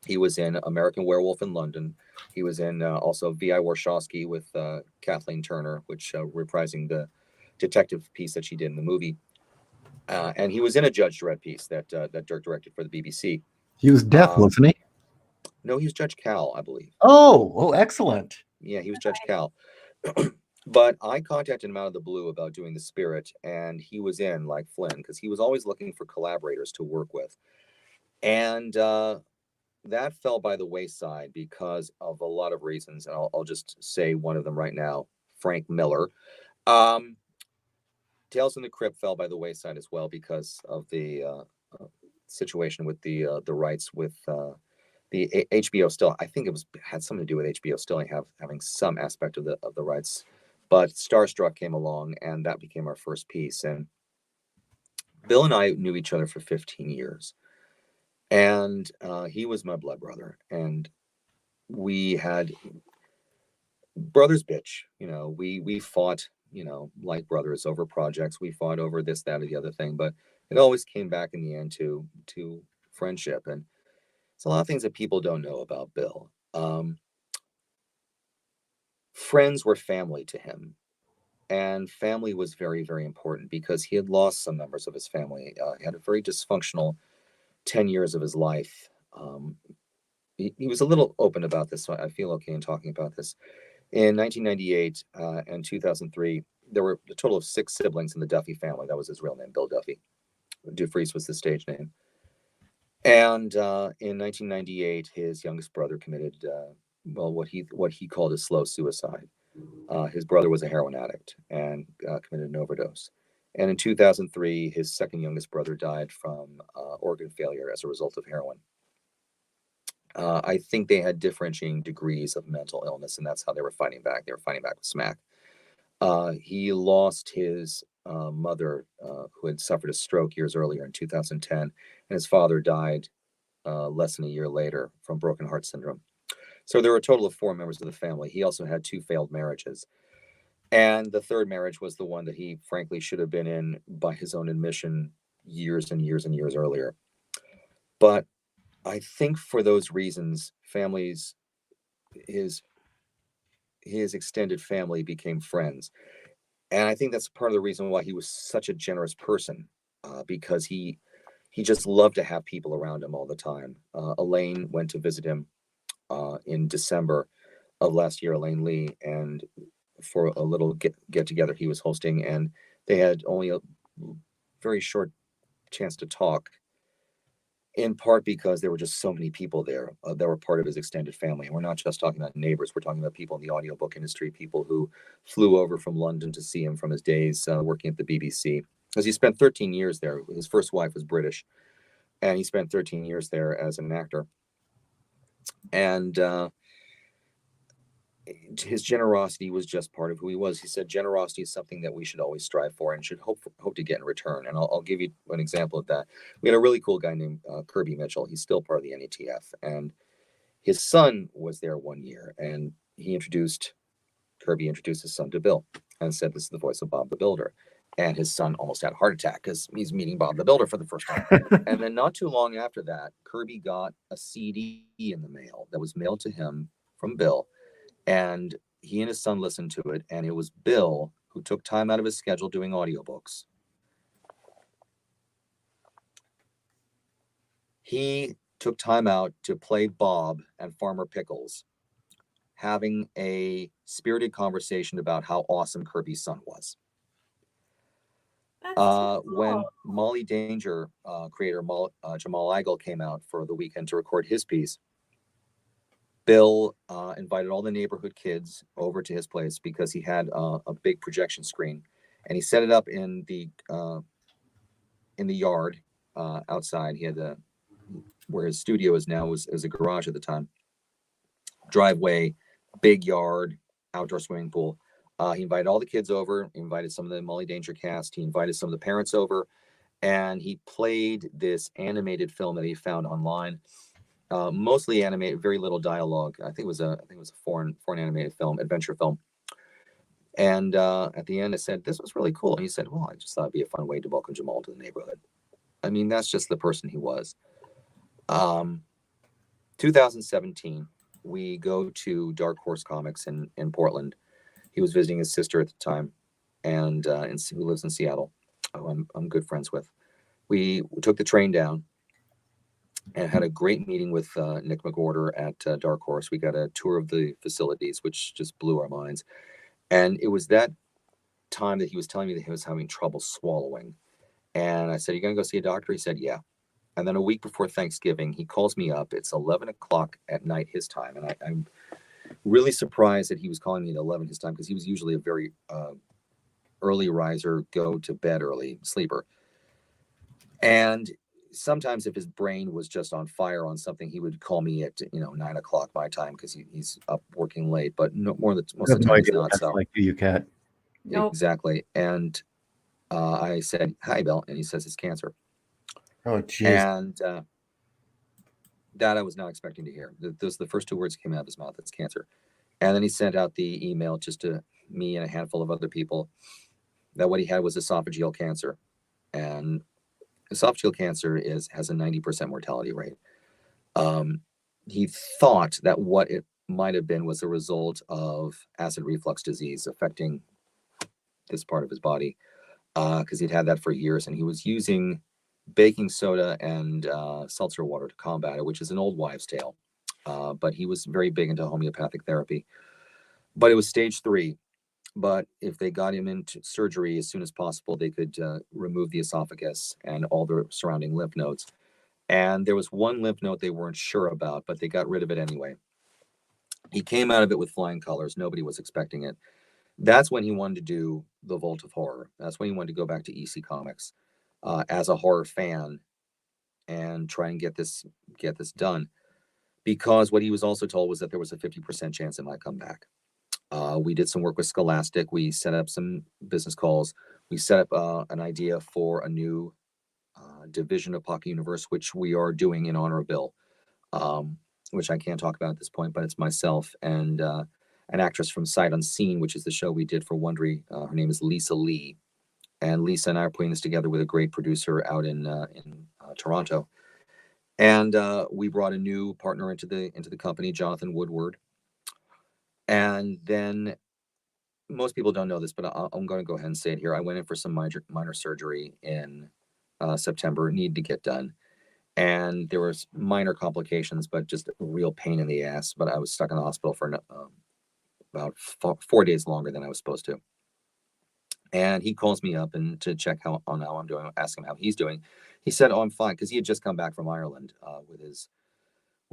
He was in American Werewolf in London. He was in also V.I. Warshawski with Kathleen Turner, which reprising the detective piece that she did in the movie. And he was in a Judge Dredd piece that Dirk directed for the BBC. He was deaf, wasn't he? No, he was Judge Cal, I believe. Oh, excellent. Yeah, he was Judge Cal. But I contacted him out of the blue about doing The Spirit, and he was in, like Flynn, because he was always looking for collaborators to work with. And that fell by the wayside because of a lot of reasons. And I'll just say one of them right now, Frank Miller. Tales from the Crypt fell by the wayside as well because of the situation with the rights with the HBO still. I think had something to do with HBO still having some aspect of the rights. But Starstruck came along, and that became our first piece. And Bill and I knew each other for 15 years. And he was my blood brother. And we had brothers bitch. We fought, like brothers over projects. We fought over this, that, or the other thing. But it always came back in the end to friendship. And it's a lot of things that people don't know about Bill. Friends were family to him. And family was very, very important because he had lost some members of his family. He had a very dysfunctional 10 years of his life. He was a little open about this, so I feel okay in talking about this. In 1998 and 2003, there were a total of 6 siblings in the Duffy family. That was his real name, Bill Duffy. Dufries was the stage name. And in 1998, his youngest brother committed, what he called a slow suicide. His brother was a heroin addict and committed an overdose. And in 2003, his second youngest brother died from organ failure as a result of heroin. I think they had differentiating degrees of mental illness, and that's how they were fighting back. They were fighting back with smack. He lost his mother, who had suffered a stroke years earlier in 2010, and his father died less than a year later from broken heart syndrome. So there were a total of 4 members of the family. He also had 2 failed marriages. And the third marriage was the one that he frankly should have been in by his own admission years and years and years earlier. But I think for those reasons, families, his extended family became friends. And I think that's part of the reason why he was such a generous person, because he just loved to have people around him all the time. Elaine went to visit him in December of last year, Elaine Lee, and for a little get together he was hosting, and they had only a very short chance to talk, in part because there were just so many people there that were part of his extended family. And we're not just talking about neighbors, we're talking about people in the audiobook industry, people who flew over from London to see him from his days working at the BBC, because he spent 13 years there. His first wife was British, and he spent 13 years there as an actor. And his generosity was just part of who he was. He said generosity is something that we should always strive for and should hope to get in return. And I'll give you an example of that. We had a really cool guy named Kirby Mitchell. He's still part of the NETF, and his son was there one year, and Kirby introduced his son to Bill and said, "This is the voice of Bob the Builder." and his son almost had a heart attack because he's meeting Bob the Builder for the first time. And then not too long after that, Kirby got a CD in the mail that was mailed to him from Bill, and he and his son listened to it, and it was Bill who took time out of his schedule doing audiobooks. He took time out to play Bob and Farmer Pickles, having a spirited conversation about how awesome Kirby's son was. That's too When cool. Molly Danger creator Jamal Igle came out for the weekend to record his piece, Bill invited all the neighborhood kids over to his place because he had a big projection screen, and he set it up in the yard outside. He had where his studio is now was a garage at the time. Driveway, big yard, outdoor swimming pool. He invited all the kids over. He invited some of the Molly Danger cast. He invited some of the parents over, and he played this animated film that he found online. Mostly animated, very little dialogue. I think it was a foreign animated film, adventure film. And at the end, I said, "This was really cool." And he said, "Well, I just thought it'd be a fun way to welcome Jamal to the neighborhood." I mean, that's just the person he was. 2017, we go to Dark Horse Comics in Portland. He was visiting his sister at the time, and who lives in Seattle. Oh, I'm good friends with. We took the train down and had a great meeting with Nick McWhorter at Dark Horse. We got a tour of the facilities, which just blew our minds. And it was that time that he was telling me that he was having trouble swallowing. And I said, "You going to go see a doctor?" He said, "Yeah." And then a week before Thanksgiving, he calls me up. It's 11 o'clock at night his time. And I'm really surprised that he was calling me at 11 his time, because he was usually a very early riser, go to bed early sleeper. And sometimes if his brain was just on fire on something, he would call me at 9 o'clock my time, because he's up working late. But most of the time he's not. That's So like you, Kat. Nope. exactly. And I said, "Hi, Bill," and he says it's cancer. Oh, jeez. And that I was not expecting to hear. Those are the first two words that came out of his mouth. It's cancer. And then he sent out the email just to me and a handful of other people that what he had was esophageal cancer. And esophageal cancer has a 90% mortality rate. He thought that what it might have been was a result of acid reflux disease affecting this part of his body, because he'd had that for years, and he was using baking soda and seltzer water to combat it, which is an old wives' tale. But he was very big into homeopathic therapy. But it was stage 3. But if they got him into surgery as soon as possible, they could remove the esophagus and all the surrounding lymph nodes. And there was one lymph node they weren't sure about, but they got rid of it anyway. He came out of it with flying colors. Nobody was expecting it. That's when he wanted to do the Vault of Horror. That's when he wanted to go back to EC Comics as a horror fan and try and get this done. Because what he was also told was that there was a 50% chance it might come back. We did some work with Scholastic. We set up some business calls. We set up an idea for a new division of Pocket Universe, which we are doing in honor of Bill, which I can't talk about at this point, but it's myself and an actress from Sight Unseen, which is the show we did for Wondery. Her name is Lisa Lee. And Lisa and I are putting this together with a great producer out in Toronto. And we brought a new partner into the company, Jonathan Woodward. And then most people don't know this, but I'm going to go ahead and say it here. I went in for some minor surgery in September, needed to get done. And there was minor complications, but just a real pain in the ass. But I was stuck in the hospital for about 4 days longer than I was supposed to. And he calls me up and to check how I'm doing, ask him how he's doing. He said, "Oh, I'm fine," because he had just come back from Ireland with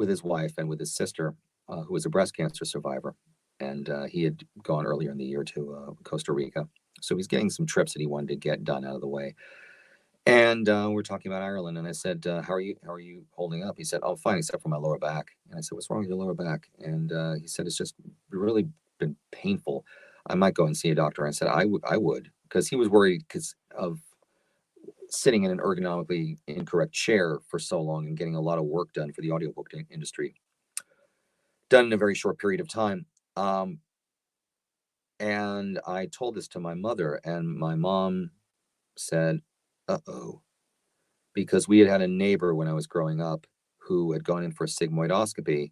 his wife and with his sister, who was a breast cancer survivor. And he had gone earlier in the year to Costa Rica. So he's getting some trips that he wanted to get done out of the way. And we're talking about Ireland. And I said, how are you holding up? He said, "Oh, fine, except for my lower back." And I said, "What's wrong with your lower back?" And he said, "It's just really been painful. I might go and see a doctor." I said, I would, because he was worried because of sitting in an ergonomically incorrect chair for so long and getting a lot of work done for the audiobook industry, done in a very short period of time. And I told this to my mother, and my mom said, uh-oh, because we had a neighbor when I was growing up who had gone in for a sigmoidoscopy,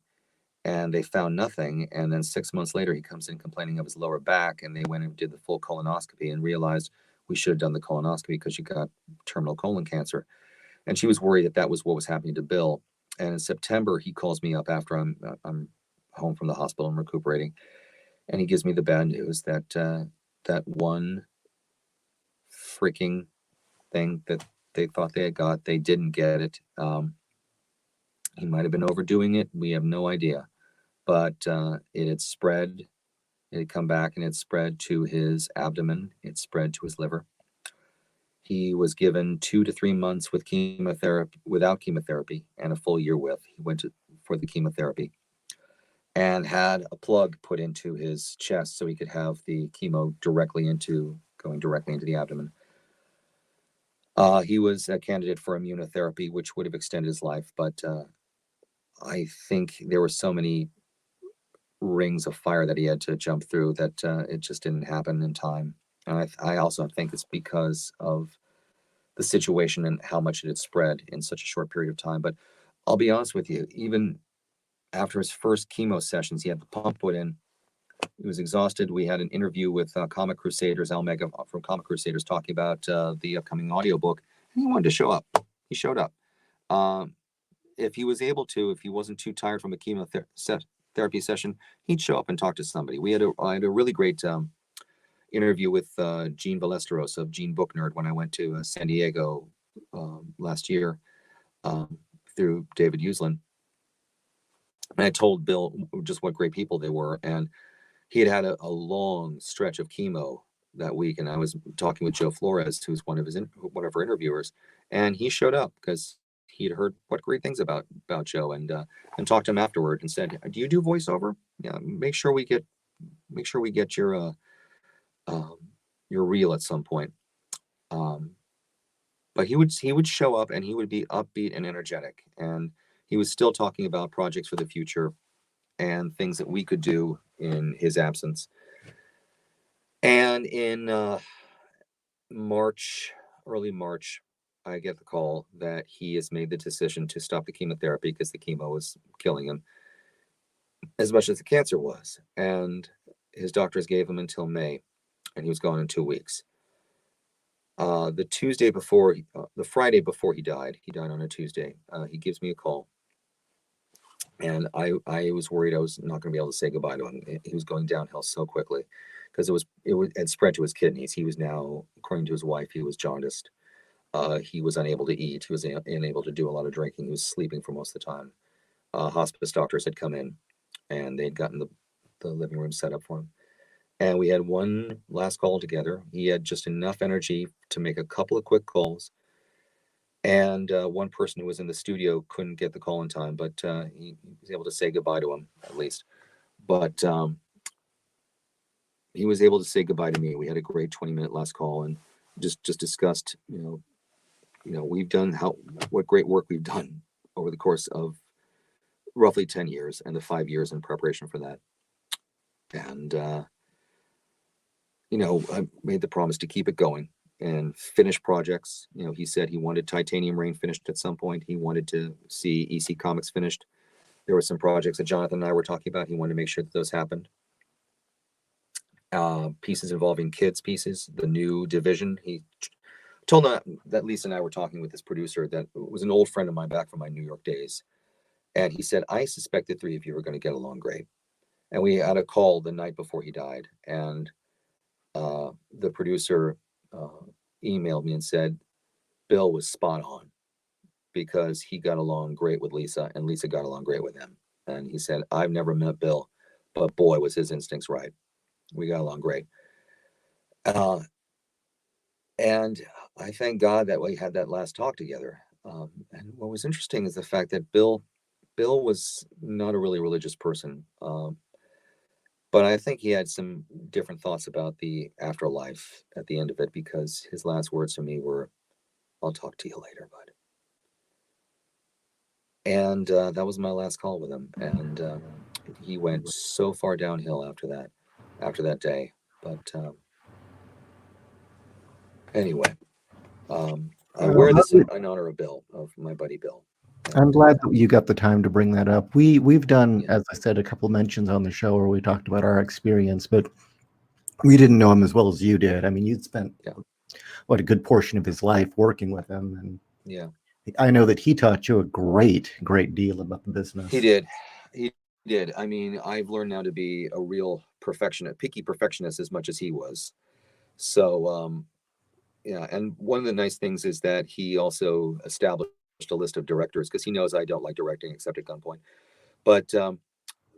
and they found nothing. And then 6 months later, he comes in complaining of his lower back, and they went and did the full colonoscopy and realized we should have done the colonoscopy because you got terminal colon cancer. And she was worried that that was what was happening to Bill. And in September, he calls me up after I'm home from the hospital and recuperating, and he gives me the bad news that that one freaking thing that they thought they had got, they didn't get it. He might have been overdoing it. We have no idea, but it had spread. It had come back and it spread to his abdomen. It spread to his liver. He was given 2 to 3 months with chemotherapy, without chemotherapy, and a full year with. He went for the chemotherapy and had a plug put into his chest so he could have the chemo going directly into the abdomen. He was a candidate for immunotherapy, which would have extended his life, but I think there were so many rings of fire that he had to jump through that it just didn't happen in time. And I also think it's because of the situation and how much it had spread in such a short period of time. But I'll be honest with you, even after his first chemo sessions, he had the pump put in. He was exhausted. We had an interview with Comic Crusaders, Al Mega from Comic Crusaders, talking about the upcoming audiobook. He wanted to show up. He showed up. If he was able to, if he wasn't too tired from a chemotherapy session, he'd show up and talk to somebody. I had a really great interview with Gene Ballesteros of Gene Book Nerd when I went to San Diego last year through David Uslan. And I told Bill just what great people they were. And he had a long stretch of chemo that week. And I was talking with Joe Flores, who's one of our interviewers. And he showed up because he'd heard what great things about Joe, and talked to him afterward and said, "Do you do voiceover? Yeah, make sure we get your reel at some point." But he would show up and he would be upbeat and energetic, and he was still talking about projects for the future and things that we could do in his absence. And in early March, I get the call that he has made the decision to stop the chemotherapy because the chemo was killing him as much as the cancer was. And his doctors gave him until May, and he was gone in 2 weeks. The Friday before he died on a Tuesday, he gives me a call. And I was worried I was not going to be able to say goodbye to him. He was going downhill so quickly because it had spread to his kidneys. He was now, according to his wife, he was jaundiced. He was unable to eat. He was unable to do a lot of drinking. He was sleeping for most of the time. Hospice doctors had come in, and they'd gotten the living room set up for him. And we had one last call together. He had just enough energy to make a couple of quick calls. And one person who was in the studio couldn't get the call in time, but he was able to say goodbye to him at least. But he was able to say goodbye to me. We had a great 20-minute last call and just discussed, we've done what great work we've done over the course of roughly 10 years and the 5 years in preparation for that. And, I made the promise to keep it going and finish projects. He said he wanted Titanium Rain finished at some point. He wanted to see EC Comics finished. There were some projects that Jonathan and I were talking about. He wanted to make sure that those happened. Pieces involving kids pieces, the new division. He told that Lisa and I were talking with this producer that was an old friend of mine back from my New York days. And he said, I suspect the three of you are going to get along great. And we had a call the night before he died. And the producer emailed me and said, Bill was spot on because he got along great with Lisa and Lisa got along great with him. And he said, I've never met Bill, but boy, was his instincts right. We got along great. And I thank God that we had that last talk together. And what was interesting is the fact that Bill was not a really religious person. But I think he had some different thoughts about the afterlife at the end of it, because his last words to me were, I'll talk to you later, bud. And that was my last call with him. And he went so far downhill after that day. But anyway, I wear this in honor of Bill, of my buddy Bill. I'm glad that you got the time to bring that up. We've done, Yeah. as I said, a couple mentions on the show where we talked about our experience, but we didn't know him as well as you did. I mean, you'd spent what a good portion of his life working with him, and Yeah, I know that he taught you a great deal about the business. he did. He did. I mean, I've learned now to be a real perfectionist, picky perfectionist, as much as he was. So, yeah. And one of the nice things is that he also established a list of directors, because he knows I don't like directing except at gunpoint. But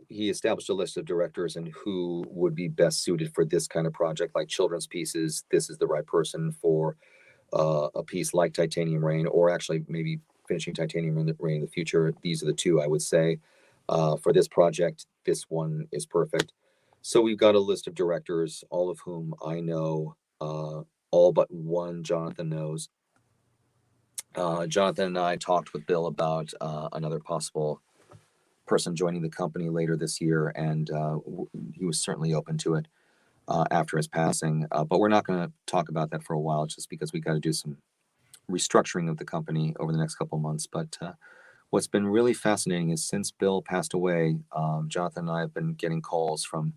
he established a list of directors and who would be best suited for this kind of project, like children's pieces. This is the right person for a piece like Titanium Rain, or actually maybe finishing Titanium Rain in the future. These are the two I would say for this project. This one is perfect. So we've got a list of directors, all of whom I know, all but one Jonathan knows. Jonathan and I talked with Bill about another possible person joining the company later this year, and he was certainly open to it after his passing. But we're not going to talk about that for a while, just because we got to do some restructuring of the company over the next couple of months. But what's been really fascinating is since Bill passed away, Jonathan and I have been getting calls from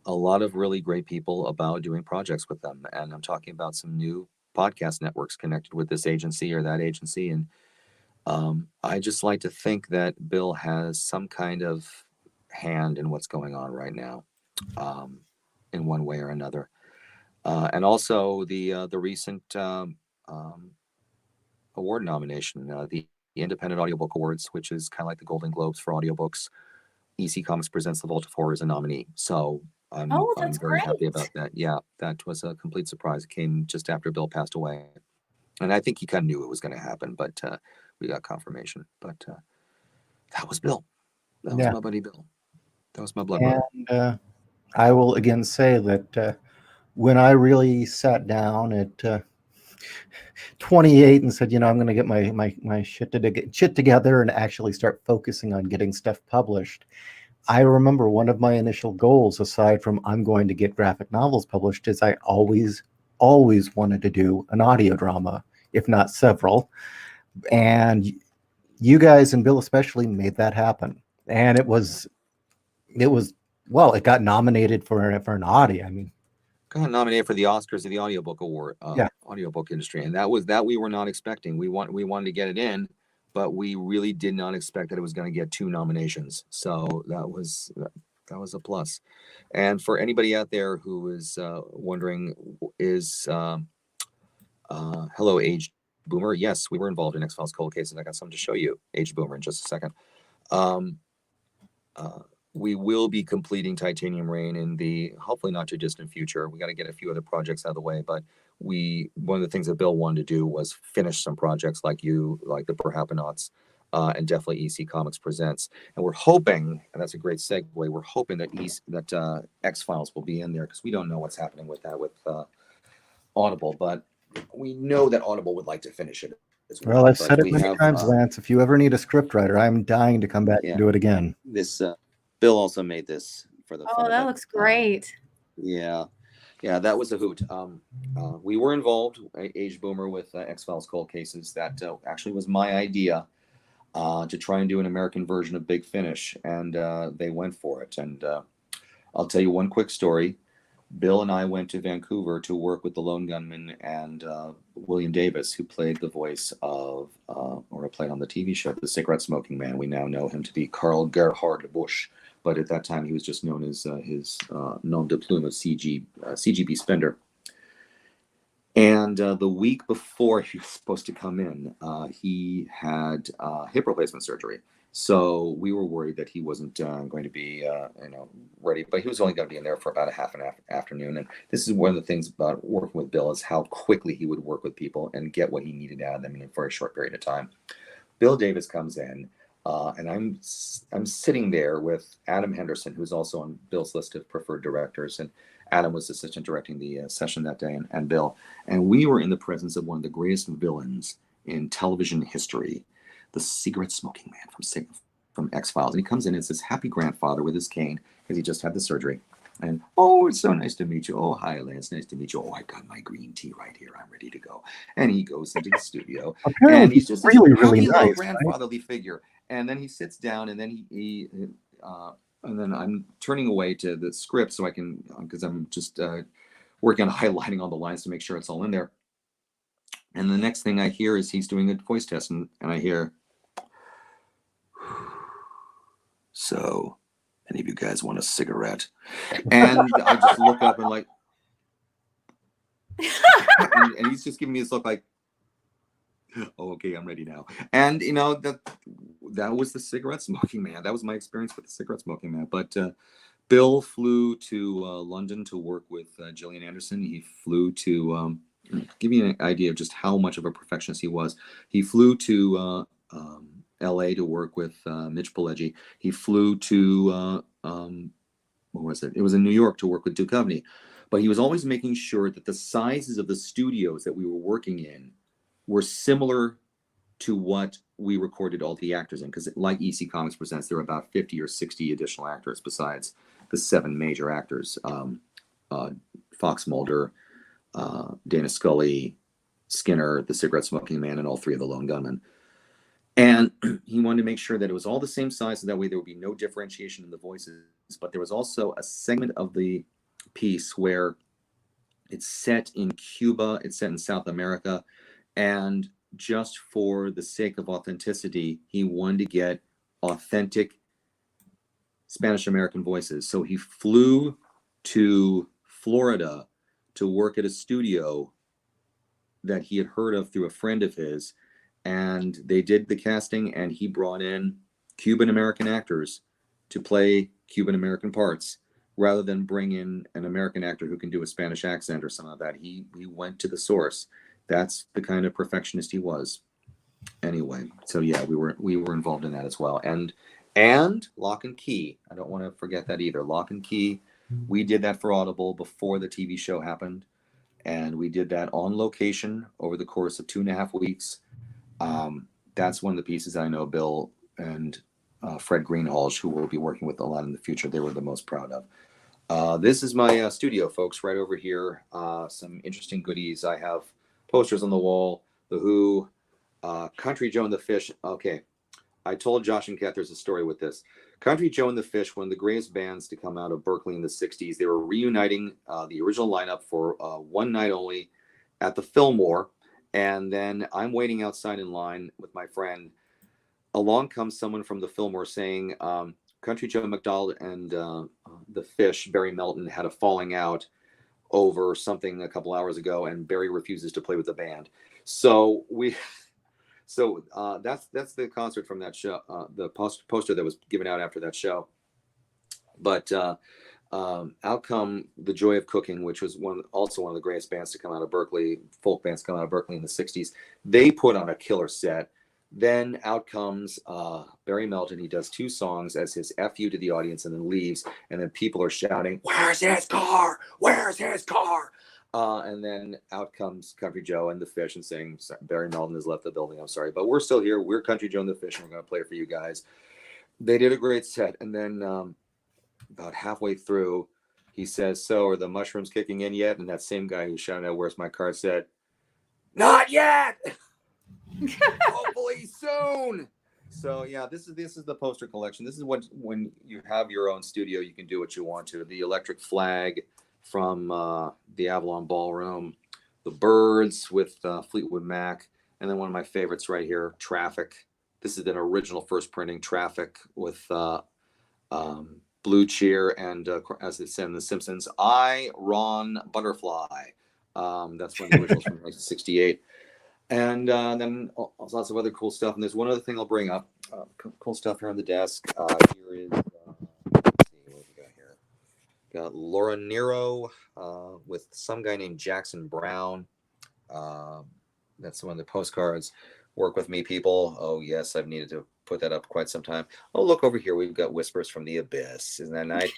a lot of really great people about doing projects with them. And I'm talking about some new podcast networks connected with this agency or that agency. And I just like to think that Bill has some kind of hand in what's going on right now, in one way or another. And also the recent award nomination, the Independent Audiobook Awards, which is kind of like the Golden Globes for audiobooks. EC Comics Presents The Vault of Horror as a nominee. So I'm that's very happy great. about that. Yeah, that was a complete surprise. It came just after Bill passed away. And I think he kind of knew it was going to happen, but we got confirmation. But that was Bill. That was my buddy Bill. That was my blood brother. And I will again say that when I really sat down at 28 and said, I'm going to get my shit together and actually start focusing on getting stuff published, I remember one of my initial goals, aside from I'm going to get graphic novels published, is I always wanted to do an audio drama, if not several. And you guys, and Bill especially, made that happen. And it got nominated for an Audie. I mean, Got nominated for the Oscars of the audiobook award, audiobook industry, and that we were not expecting. We wanted to get it in, but we really did not expect that it was going to get 2 nominations. So that was a plus. And for anybody out there who is wondering, is hello, Age Boomer? Yes, we were involved in X-Files Cold Cases. I got something to show you, Age Boomer, in just a second. We will be completing Titanium Rain in the hopefully not too distant future. We got to get a few other projects out of the way, but one of the things that Bill wanted to do was finish some projects like the Perhapanauts, and definitely EC Comics Presents. And we're hoping, and that's a great segue, we're hoping that X-Files will be in there, because we don't know what's happening with that with Audible, but we know that Audible would like to finish it as well. I've said it many times, Lance. If you ever need a script writer, I'm dying to come back and do it again. This Bill also made this for the. Oh, that looks great. Yeah, that was a hoot. We were involved, Age Boomer, with X-Files Cold Cases. That actually was my idea to try and do an American version of Big Finish, and they went for it. And I'll tell you one quick story. Bill and I went to Vancouver to work with the Lone Gunman and William Davis, who played the voice of, or played on the TV show, The Cigarette Smoking Man. We now know him to be Carl Gerhard Busch, but at that time he was just known as his nom de plume of CGB Spender. And the week before he was supposed to come in, he had hip replacement surgery. So we were worried that he wasn't going to be, ready, but he was only going to be in there for about a half an afternoon. And this is one of the things about working with Bill, is how quickly he would work with people and get what he needed out of them in a very short period of time. Bill Davis comes in, and I'm sitting there with Adam Henderson, who's also on Bill's list of preferred directors. And Adam was assistant directing the session that day, and Bill. And we were in the presence of one of the greatest villains in television history, the cigarette smoking man from X-Files. And he comes in as this happy grandfather with his cane, because he just had the surgery. And, oh, it's so nice to meet you. Oh, hi, Lance. Nice to meet you. Oh, I got my green tea right here. I'm ready to go. And he goes into the studio. Apparently, And he's just this really happy little nice, right? grandfatherly figure. And then he sits down, and then and then I'm turning away to the script so I can, because I'm just working on highlighting all the lines to make sure it's all in there. And the next thing I hear is he's doing a voice test, and I hear, so, any of you guys want a cigarette? And I just look up and like, and he's just giving me this look like, oh, okay, I'm ready now. And you know, that was the cigarette smoking man. That was my experience with the cigarette smoking man. But Bill flew to London to work with Gillian Anderson. He flew to give you an idea of just how much of a perfectionist he was. He flew to LA to work with Mitch Pileggi. He flew to what was it? It was in New York to work with Duchovny. But he was always making sure that the sizes of the studios that we were working in were similar to what we recorded all the actors in. Because like EC Comics Presents, there are about 50 or 60 additional actors besides the 7 major actors. Fox Mulder, Dana Scully, Skinner, the cigarette smoking man, and all 3 of the lone gunmen. And he wanted to make sure that it was all the same size, so that way there would be no differentiation in the voices. But there was also a segment of the piece where it's set in Cuba, it's set in South America, and just for the sake of authenticity, he wanted to get authentic Spanish American voices. So he flew to Florida to work at a studio that he had heard of through a friend of his, and they did the casting, and he brought in Cuban American actors to play Cuban American parts rather than bring in an American actor who can do a Spanish accent or something like that. He went to the source. That's the kind of perfectionist he was. Anyway, so yeah, we were involved in that as well. And Lock and Key. I don't want to forget that either. Lock and Key. We did that for Audible before the TV show happened. And we did that on location over the course of 2.5 weeks. That's one of the pieces I know Bill and Fred Greenhalgh, who we'll be working with a lot in the future, they were the most proud of. This is my studio, folks, right over here. Some interesting goodies. I have posters on the wall, The Who, Country Joe and the Fish. Okay, I told Josh and Kat there's a story with this. Country Joe and the Fish, one of the greatest bands to come out of Berkeley in the 60s. They were reuniting the original lineup for one night only at the Fillmore. And then I'm waiting outside in line with my friend. Along comes someone from the Fillmore saying, Country Joe McDonald and the Fish, Barry Melton, had a falling out over something a couple hours ago, and Barry refuses to play with the band. So that's the concert from that show, the poster that was given out after that show. But out come The Joy of Cooking, which was also one of the greatest bands to come out of Berkeley, folk bands to come out of Berkeley in the 60s. They put on a killer set. Then out comes Barry Melton. He does 2 songs as his FU to the audience and then leaves. And then people are shouting, "Where's his car? Where's his car?" And then out comes Country Joe and the Fish and saying, "Barry Melton has left the building. I'm sorry, but we're still here. We're Country Joe and the Fish, and we're going to play for you guys." They did a great set. And then about halfway through, he says, "So are the mushrooms kicking in yet?" And that same guy who shouted out, "Where's my car?" said, "Not yet." Hopefully soon. So yeah, this is the poster collection. This is what, when you have your own studio, you can do what you want to. The electric flag from the Avalon Ballroom, the birds with Fleetwood Mac, and then one of my favorites right here, Traffic. This is an original first printing, Traffic, with Blue Cheer and as it said in The Simpsons, I, Ron Butterfly. That's one of the originals from 1968. And then lots of other cool stuff. And there's one other thing I'll bring up. Cool stuff here on the desk. Here is, let's see, what we got here? Got Laura Nero with some guy named Jackson Brown. That's one of the postcards. Work with me, people. Oh, yes, I've needed to put that up quite some time. Oh, look over here. We've got Whispers from the Abyss. Isn't that nice?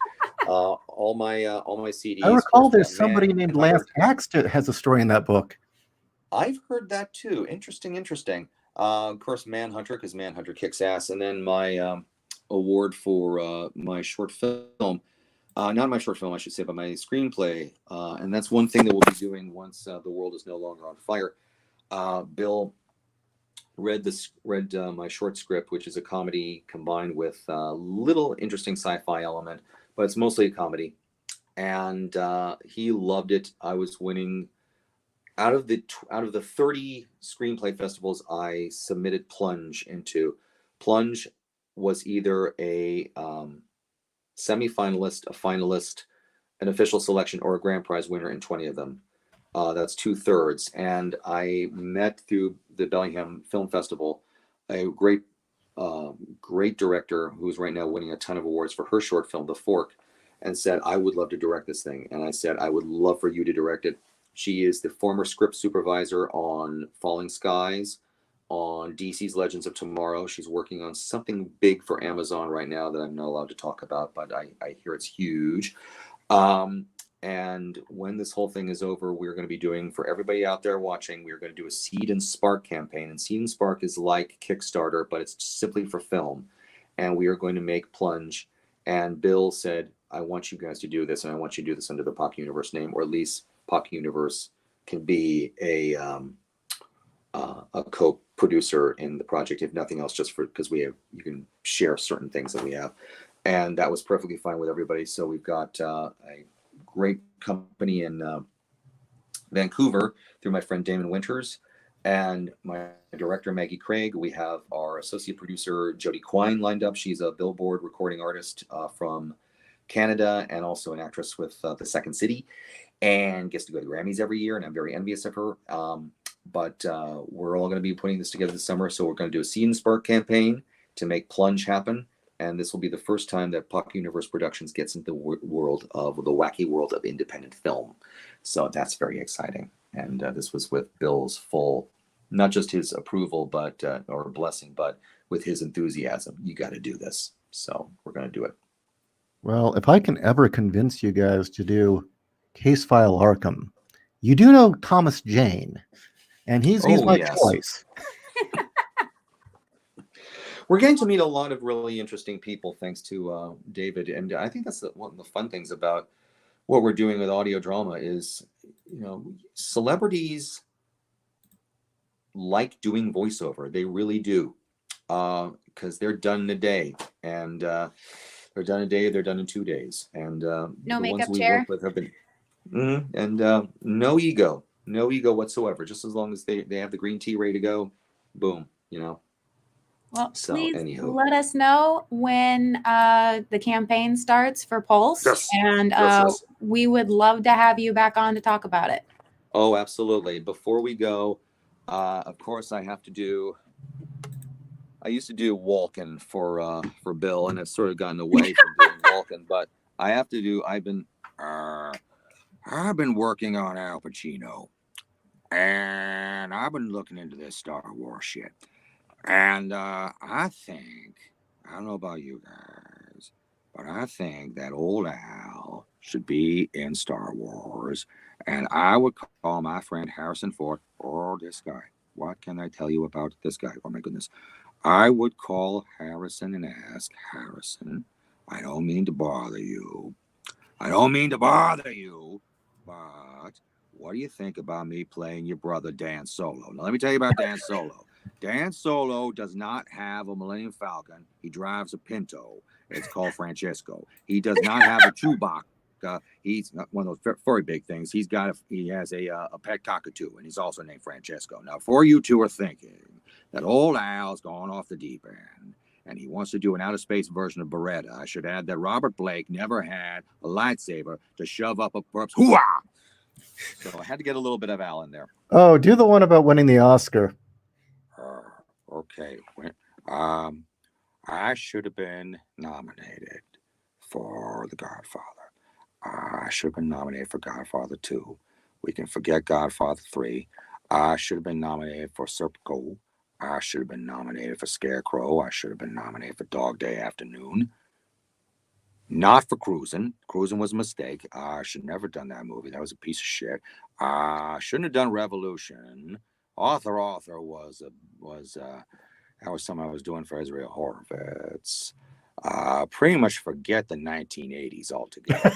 All my CDs. I recall there's somebody named Lance Axton has a story in that book. I've heard that too. Interesting. Of course, Manhunter, because Manhunter kicks ass. And then my award for my short film, Not my short film, I should say, but my screenplay. And that's one thing that we'll be doing once the world is no longer on fire. Bill read my short script, which is a comedy combined with a little interesting sci-fi element, but it's mostly a comedy. And he loved it. I was winning out of the 30 screenplay festivals I submitted Plunge into. Plunge was either a semi-finalist, a finalist, an official selection, or a grand prize winner in 20 of them. That's 2/3. And I met through the Bellingham Film Festival a great director who's right now winning a ton of awards for her short film, The Fork, and said, I would love to direct this thing. And I said, I would love for you to direct it. She is the former script supervisor on Falling Skies, on DC's Legends of Tomorrow. She's working on something big for Amazon right now that I'm not allowed to talk about, but I hear it's huge. And when this whole thing is over, we're going to be doing, for everybody out there watching, we're going to do a Seed and Spark campaign. And Seed and Spark is like Kickstarter, but it's simply for film. And we are going to make Plunge. And Bill said, I want you guys to do this, and I want you to do this under the Pock Universe name, or at least Pock Universe can be a co-producer in the project, if nothing else, just because you can share certain things that we have. And that was perfectly fine with everybody. So we've got a great company in Vancouver through my friend Damon Winters and my director Maggie Craig. We have our associate producer Jody Quine lined up. She's a Billboard recording artist from Canada and also an actress with The Second City, and gets to go to the Grammys every year, and I'm very envious of her. But we're all going to be putting this together this summer, so we're going to do a Seed and Spark campaign to make Plunge happen. And this will be the first time that Pock Universe Productions gets into the world of the wacky world of independent film. So that's very exciting. And this was with Bill's full, not just his approval, but or blessing, but with his enthusiasm. You got to do this. So we're going to do it. Well, if I can ever convince you guys to do Case File Arkham, you do know Thomas Jane, and he's my choice. We're getting to meet a lot of really interesting people thanks to David, and I think that's one of the fun things about what we're doing with audio drama is, celebrities like doing voiceover. They really do, because they're done in a day, and they're done in a day. They're done in 2 days, and No the makeup ones we chair. work with have been, no ego whatsoever. Just as long as they have the green tea ready to go, boom, Well, So, please anywho. let us know when the campaign starts for Pulse, Yes. and Yes. we would love to have you back on to talk about it. Oh, absolutely. Before we go, of course, I used to do Walken for Bill, and it's sort of gotten away from doing Walken, but I've been working on Al Pacino, and I've been looking into this Star Wars shit. And I don't know about you guys, but I think that old Al should be in Star Wars. And I would call my friend Harrison Ford, or this guy. What can I tell you about this guy? Oh my goodness. I would call Harrison and ask, Harrison, I don't mean to bother you. but what do you think about me playing your brother Dan Solo? Now, let me tell you about Dan Solo. Dan Solo does not have a Millennium Falcon. He drives a Pinto. It's called Francesco. He does not have a Chewbacca. He's not one of those very big things. He has a pet cockatoo, and he's also named Francesco. Now, before you two are thinking that old Al's gone off the deep end, and he wants to do an outer space version of Beretta, I should add that Robert Blake never had a lightsaber to shove up a perp's hoo-ah! So I had to get a little bit of Al in there. Oh, do the one about winning the Oscar. Okay. I should have been nominated for The Godfather. I should have been nominated for Godfather 2. We can forget Godfather 3. I should have been nominated for Serpico. I should have been nominated for Scarecrow. I should have been nominated for Dog Day Afternoon. Not for Cruising. Cruising was a mistake. I should never have done that movie. That was a piece of shit. I shouldn't have done Revolution. Author was that was something I was doing for Israel Horovitz. pretty much forget the 1980s altogether.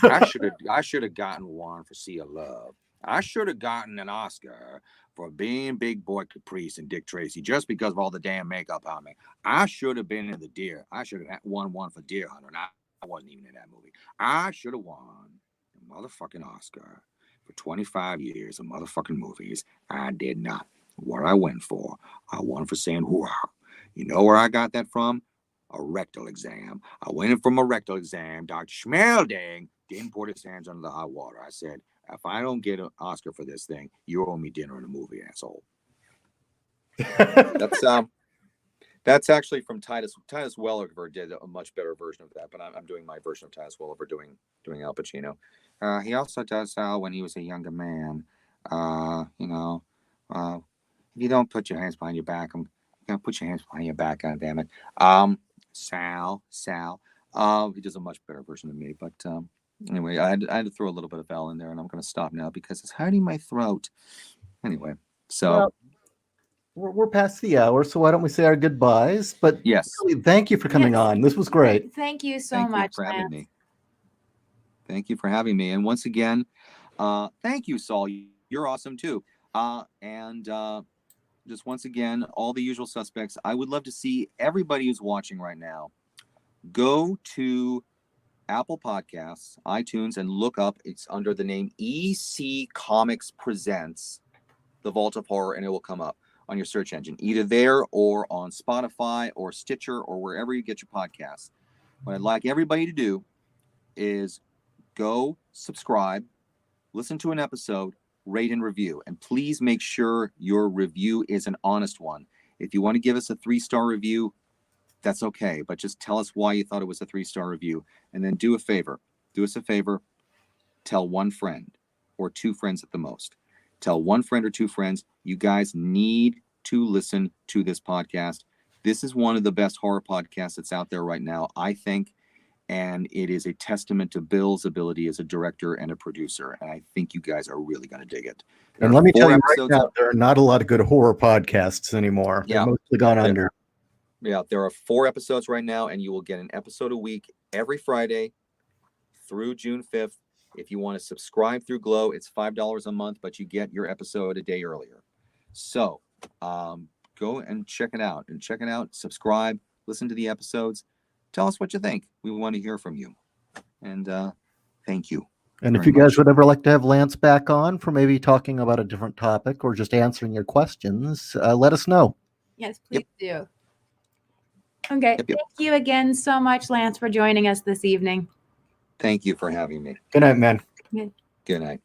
I should have gotten one for Sea of Love. I should have gotten an Oscar for being Big Boy Caprice and Dick Tracy just because of all the damn makeup on me. I should have been in the Deer. I should have won one for Deer Hunter, and I wasn't even in that movie. I should have won a motherfucking Oscar for 25 years of motherfucking movies. I did not. What I went for, I won for saying hurrah. You know where I got that from? A rectal exam. I went in from a rectal exam. Dr. Schmelding didn't put his hands under the hot water. I said, if I don't get an Oscar for this thing, you owe me dinner and a movie, asshole. That's actually from Titus. Titus Welliver did a much better version of that, but I'm doing my version of Titus Welliver doing Al Pacino. He also does when he was a younger man. If you don't put your hands behind your back, I'm gonna put your hands behind your back. God damn it, Sal. He does a much better version of me, but anyway, I had to throw a little bit of Al in there, and I'm gonna stop now because it's hurting my throat. Anyway, so. Well, we're past the hour, so why don't we say our goodbyes? But yes, really, thank you for coming on. This was great. Thank you so much for having me. Thank you for having me. And once again, thank you, Saul. You're awesome too. And just once again, all the usual suspects. I would love to see everybody who's watching right now go to Apple Podcasts, iTunes, and look up. It's under the name EC Comics Presents The Vault of Horror, and it will come up on your search engine, either there or on Spotify or Stitcher or wherever you get your podcasts. What I'd like everybody to do is go subscribe, listen to an episode, rate and review. And please make sure your review is an honest one. If you want to give us a 3-star review, that's okay. But just tell us why you thought it was a 3-star review. And then do us a favor, tell one friend or 2 friends at the most. Tell one friend or 2 friends, you guys need to listen to this podcast. This is one of the best horror podcasts that's out there right now, I think. And it is a testament to Bill's ability as a director and a producer. And I think you guys are really going to dig it. And let me tell you right now, there are not a lot of good horror podcasts anymore. Yeah. They're mostly gone under. Yeah, there are 4 episodes right now, and you will get an episode a week every Friday through June 5th. If you want to subscribe through Glow, it's $5 a month, but you get your episode a day earlier. So go and check it out. Subscribe, listen to the episodes. Tell us what you think. We want to hear from you. And thank you. And if you guys would ever like to have Lance back on for maybe talking about a different topic or just answering your questions, let us know. Yes, please do. Okay. Thank you again so much, Lance, for joining us this evening. Thank you for having me. Good night, man. Good. Good night.